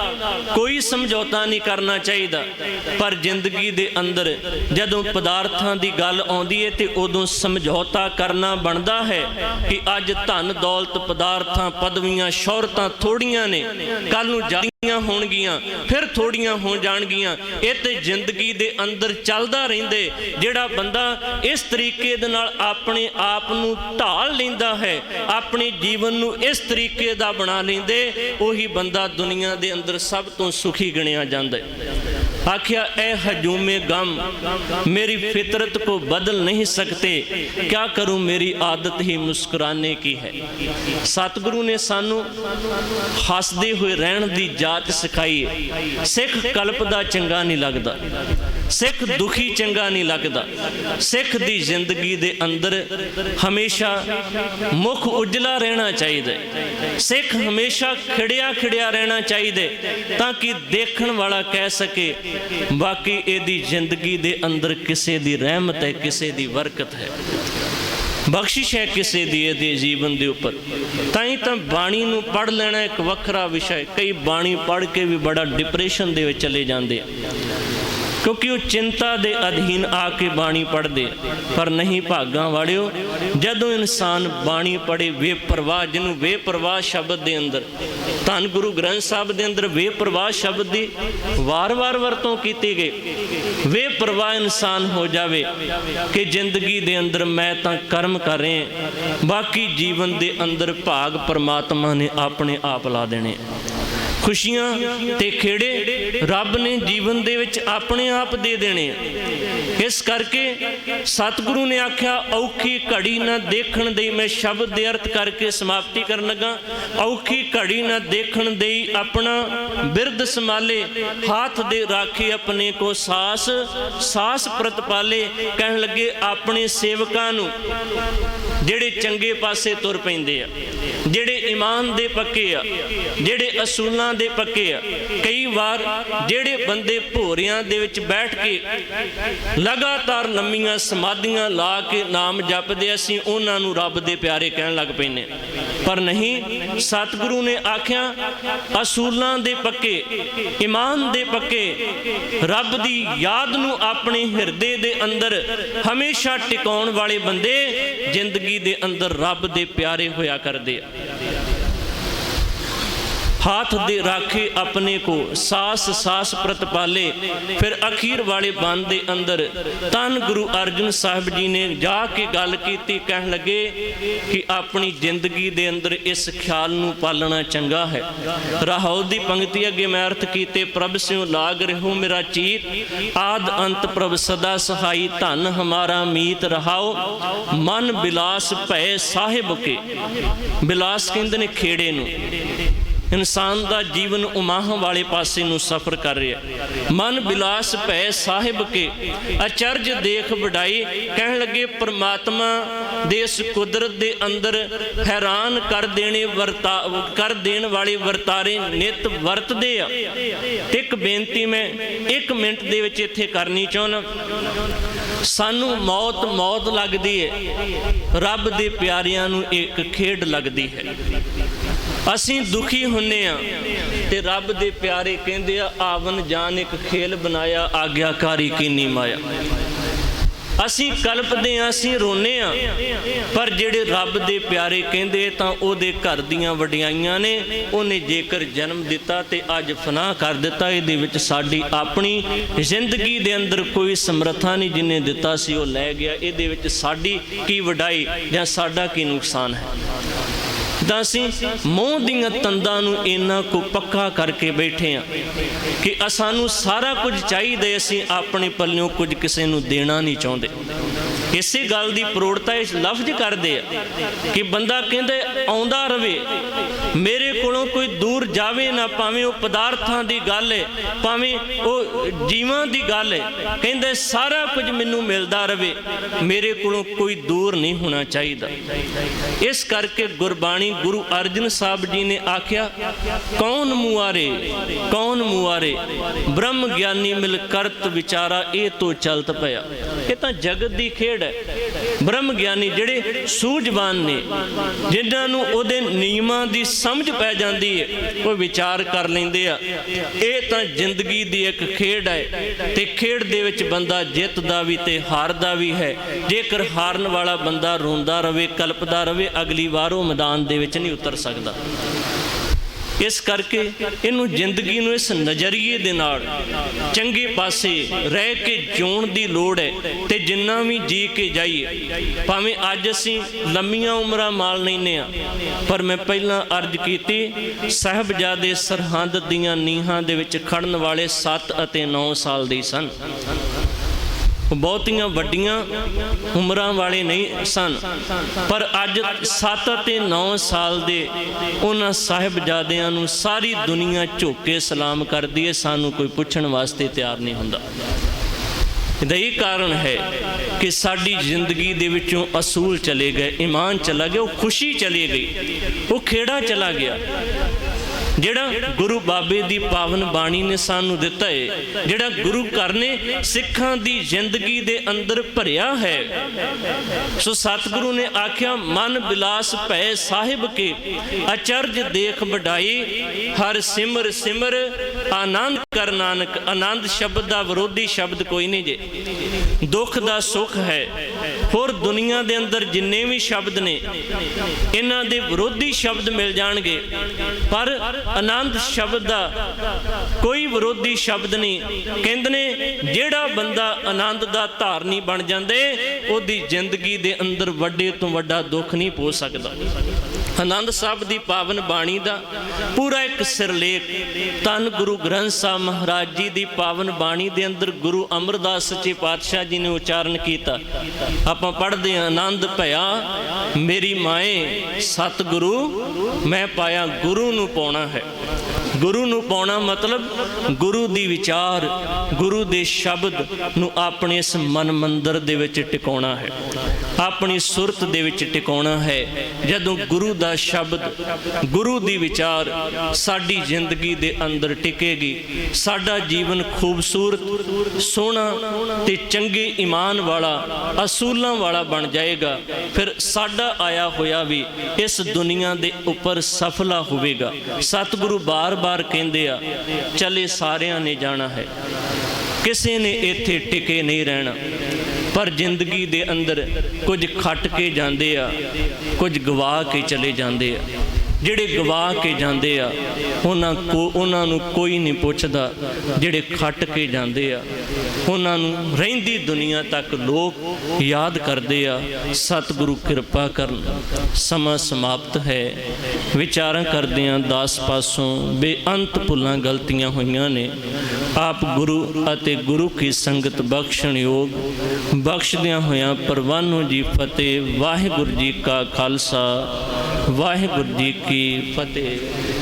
ਕੋਈ ਸਮਝੌਤਾ ਨਹੀਂ ਕਰਨਾ ਚਾਹੀਦਾ, ਪਰ ਜ਼ਿੰਦਗੀ ਦੇ ਅੰਦਰ ਜਦੋਂ ਪਦਾਰਥਾਂ ਦੀ ਗੱਲ ਆਉਂਦੀ ਹੈ ਤੇ ਉਦੋਂ ਸਮਝੌਤਾ ਕਰਨਾ ਬਣਦਾ ਹੈ ਕਿ ਅੱਜ ਧਨ ਦੌਲਤ, ਪਦਾਰਥਾਂ, ਪਦਵੀਆਂ, ਸ਼ੌਹਰਤਾਂ ਥੋੜੀਆਂ ਨੇ, ਕੱਲ ਨੂੰ ਜ਼ਿਆਦੀਆਂ ਹੋਣਗੀਆਂ, ਫਿਰ ਥੋੜੀਆਂ ਹੋ ਜਾਣਗੀਆਂ। ਇਹ ਤੇ ਜ਼ਿੰਦਗੀ ਦੇ ਅੰਦਰ ਚੱਲਦਾ ਰਹਿੰਦੇ। ਜਿਹੜਾ ਬੰਦਾ ਇਸ ਤਰੀਕੇ ਦੇ ਨਾਲ ਆਪਣੇ ਆਪ ਨੂੰ ਢਾਲ ਲੈਂਦਾ ਹੈ, ਆਪਣੇ ਜੀਵਨ ਨੂੰ ਇਸ ਤਰੀਕੇ ਦਾ ਬਣਾ ਲੈਂਦੇ, ਉਹੀ ਬੰਦਾ ਦੁਨੀਆ ਦੇ ਅੰਦਰ ਸਭ ਤੋਂ ਸੁਖੀ ਗਿਣਿਆ ਜਾਂਦਾ ਹੈ। आख्या ए हजूमे गम मेरी फितरत को बदल नहीं सकते, क्या करूं मेरी आदत ही मुस्कुराने की है। सतगुरु ने सानू हसदे हुए रहन दी जाच सिखाई है। सिख कल्पदा चंगा नहीं लगदा, सिख दुखी चंगा नहीं लगदा। सिख दी जिंदगी दे अंदर हमेशा मुख उजला रहना चाहिए। सिख हमेशा खिड़िया खिड़िया रहना चाहिए ताकि देखण वाला कह सके बाकी एदी जिंदगी दे अंदर किसे दी रहमत है, किसे दी बरकत है, बख्शिश है किसे दी एदे जीवन दे उपर। ताई तां बाणी नूं पढ़ लेना एक वखरा विषय। कई बाणी पढ़ के भी बड़ा डिप्रेशन दे विच चले जांदे क्योंकि वो चिंता के अधीन आके बाणी पढ़ते। पर नहीं भागां वालिओ, जदों इंसान बाणी पढ़े बेपरवाह, जिन्होंने बेपरवाह शब्द के अंदर धन गुरु ग्रंथ साहब के अंदर बेपरवाह शब्द की वार वार वरतों की गई। बेपरवाह इंसान हो जावे कि जिंदगी के अंदर मैं तां कर्म कर रहे, बाकी जीवन के अंदर भाग परमात्मा ने अपने आप ला देने। खुशियां ते खेड़े रब ने जीवन दे विच अपने आप दे देने। इस करके सतगुरु ने आख्या औखी घड़ी ना देखण दई, मैं शब्द दे अर्थ करके समाप्ति करन लगा। औखी घड़ी ना देखण दई अपना बिरद संभाले, हाथ दे राखे अपने को सास सास प्रतिपाले। कहन लगे अपने सेवकां नूं जेड़े चंगे पासे तुर पैंदे आ, जेड़े ईमान दे पक्के आ, जेड़े असूलां दे पक्के आ। कई बार जेड़े बंदे भोरियां दे विच बैठ के लगातार लंमियां समाधियां ला के नाम जपदे, असीं उन्हां नूं रब दे प्यारे कहण लग पैने। पर नहीं, सतगुरु ने आख्या असूलां दे पक्के, ईमान दे पक्के, रब दी याद नूं अपने हिरदे दे अंदर हमेशा टिकाउण वाले बंदे जिंदगी दे अंदर रब दे प्यारे होया करदे। हाथ दे राखे अपने को सास सास प्रतिपाले। फिर अखीर वाले बंद दे अंदर धन गुरु अर्जन साहब जी ने जाके गल की, कह लगे कि अपनी जिंदगी दे अंदर इस ख्याल नूं पालना चंगा है। राहौल दी पंक्ति अगे मैं अर्थ कीते, प्रभ स्यों लाग रहो मेरा चीत, आद अंत प्रभ सदा सहाई, धन हमारा मीत रहाओ, मन बिलास भय साहिब के। बिलास कहंदे ने खेड़े नूं। इंसान का जीवन उमाह वाले पासे नूं सफर कर रहा। मन बिलास भय साहिब के, अचरज देख वडाई। कहन लगे परमात्मा दे इस कुदरत दे अंदर हैरान कर देने वाले वर्तारे नित वरतदे आ। एक बेनती मैं 1 मिनट दे विच इत्थे करनी चाहुंदा। सानू मौत मौत लगदी है, रब दे प्यारियां नूं एक खेड लगदी है। असीं दुखी हुन्ने आ ते रब दे प्यारे कहंदे आ आवन जान एक खेल बनाया, आग्याकारी कीनी माया। असीं कल्पदे आ, असीं रोने आ, पर जेड़े रब दे प्यारे कहंदे तां ओहदे घर दीयां वडियाईयां ने। ओहने जेकर जन्म दिता ते अज फनाह कर दिता, इहदे विच साडी अपनी जिंदगी दे अंदर कोई समर्था नहीं, जिन्हें दिता सी ओह लै गया। इहदे विच साडी की वडाई जां साडा की नुकसान है। तां असीं मोह दीयां तंदां नूं इन्ना को पक्का करके बैठे हैं कि सानू सारा कुछ चाहिए, असीं अपने पल्लियों कुछ किसी नूं देना नहीं चाहते। इसे गल की प्रौढ़ता इस लफ्ज करते कि बंदा कहंदे आउंदा रवे, मेरे कोलों कोई दूर जावे ना, भावें वो पदार्थां की गल है, भावें वो जीवां की गल है, कहंदे सारा कुछ मैनू मिलता रवे, मेरे कोलों कोई दूर नहीं होना चाहिए। इस करके गुरबाणी गुरु अर्जन साहब जी ने आख्या, कौन मुआरे कौन मुआरे, ब्रह्म ज्ञानी मिल करत विचारा, ये तो चलत पया। ये तो जगत की खेड है। ब्रह्म ज्ञानी जिहड़े सूझवान ने, जिन्हां उहदे नियमां दी समझ पै जाती है, वो विचार कर लेंदे आ। ये तो जिंदगी की एक खेड है, ते खेड दे विच बंदा जितदा भी ते हारदा भी है। जेकर हारन वाला बंदा रोंदा रवे, कल्पदा रवे, अगली वार वो मैदान दे विच नहीं उतर सकदा। इस करके इनू जिंदगी नू इस नज़रिए दे नाल चंगे पासे रह के जिउण दी लोड़ है। ते जिन्ना भी जी के जाइए, भावें अज असीं लंबियां उमरां माल लैने आ, पर मैं पहलां अर्ज कीती साहिबजादे सरहंद दीआं नीहां दे विच खड़न वाले 7 ਅਤੇ 9 साल दे सन। बहुतियां वड्डियां उमरां वाले नहीं सन, पर अज 7 ਅਤੇ 9 साल दे उन्हां साहिबजादियां नूं सारी दुनिया झुक के सलाम करदी है, सानू कोई पुछण वास्ते तैयार नहीं हुंदा। ਇਹਦਾ ਇਹ ਕਾਰਨ ਹੈ कि साड़ी जिंदगी दे विचों असूल चले गए, ईमान चला गया, वो खुशी चली गई, वो खेड़ा चला गया। ਜਿਹੜਾ गुरु बाबे दी पावन बाणी ने सानू दिता है, ਜਿਹੜਾ गुरु घर ने सिखां दी जिंदगी दे अंदर भरिया है। सो सतगुरु ने आख्या मन बिलास भै साहिब के अचरज देख बढ़ाई, हर सिमर सिमर आनंद कर नानक। आनंद शब्द का विरोधी शब्द कोई नहीं जे, दुख का सुख है। होर दुनिया दे अंदर जिन्ने भी शब्द ने इन्हां दे विरोधी शब्द मिल जाणगे, पर आनंद शब्द का कोई विरोधी शब्द नहीं। कहंदे ने जिहड़ा बंदा आनंद का धारनी बन जांदे, उहदी जिंदगी दे अंदर वड्डे तो वड्डा दुख नहीं पहुंच सकदा। आनंद साहब की पावन बाणी का पूरा एक सिरलेख धन गुरु ग्रंथ साहब महाराज जी की पावन बाणी के अंदर गुरु अमरदास सच्चे पातशाह जी ने उच्चारण किया। आप पढ़ते हैं आनंद भया मेरी माए सतगुरु मैं पाया। गुरु नूं पाउणा है, गुरु नूं पाउणा मतलब गुरु दी विचार, गुरु दे शब्द नूं अपने इस मन मंदिर दे विच टिकाउणा है, अपनी सुरत दे विच टिकाउणा है। जदों गुरु दा शब्द, गुरु दी विचार साडी जिंदगी दे अंदर टिकेगी, साडा जीवन खूबसूरत सोहना ते चंगे ईमान वाला असूलों वाला बन जाएगा। फिर साडा आया होया भी इस दुनिया दे उपर सफला होवेगा। सतगुरु बार बार कहंदे आ चले सारियां ने जाना है, किसी ने इत्थे टिके नहीं रहना। पर जिंदगी दे अंदर कुछ खट के जाते आ, कुछ गवा के चले जाते आ। ਜਿਹੜੇ गवा के जाते आ उन्हां नूं कोई नहीं पुछदा, ਜਿਹੜੇ खट के जाते आ उन्हां नूं रहिंदी दुनिया तक लोग याद करते आ। सतगुरु कृपा करन। समा समाप्त है। विचारां करदियां 10 पासों बेअंत भुलां गलतियां होईयां ने। आप गुरु अते गुरु की संगत बख्शण योग बख्शदियां होयां परवानो जी फतेह। वाहिगुरु जी का खालसा, वाहिगुरु जी की फतेह।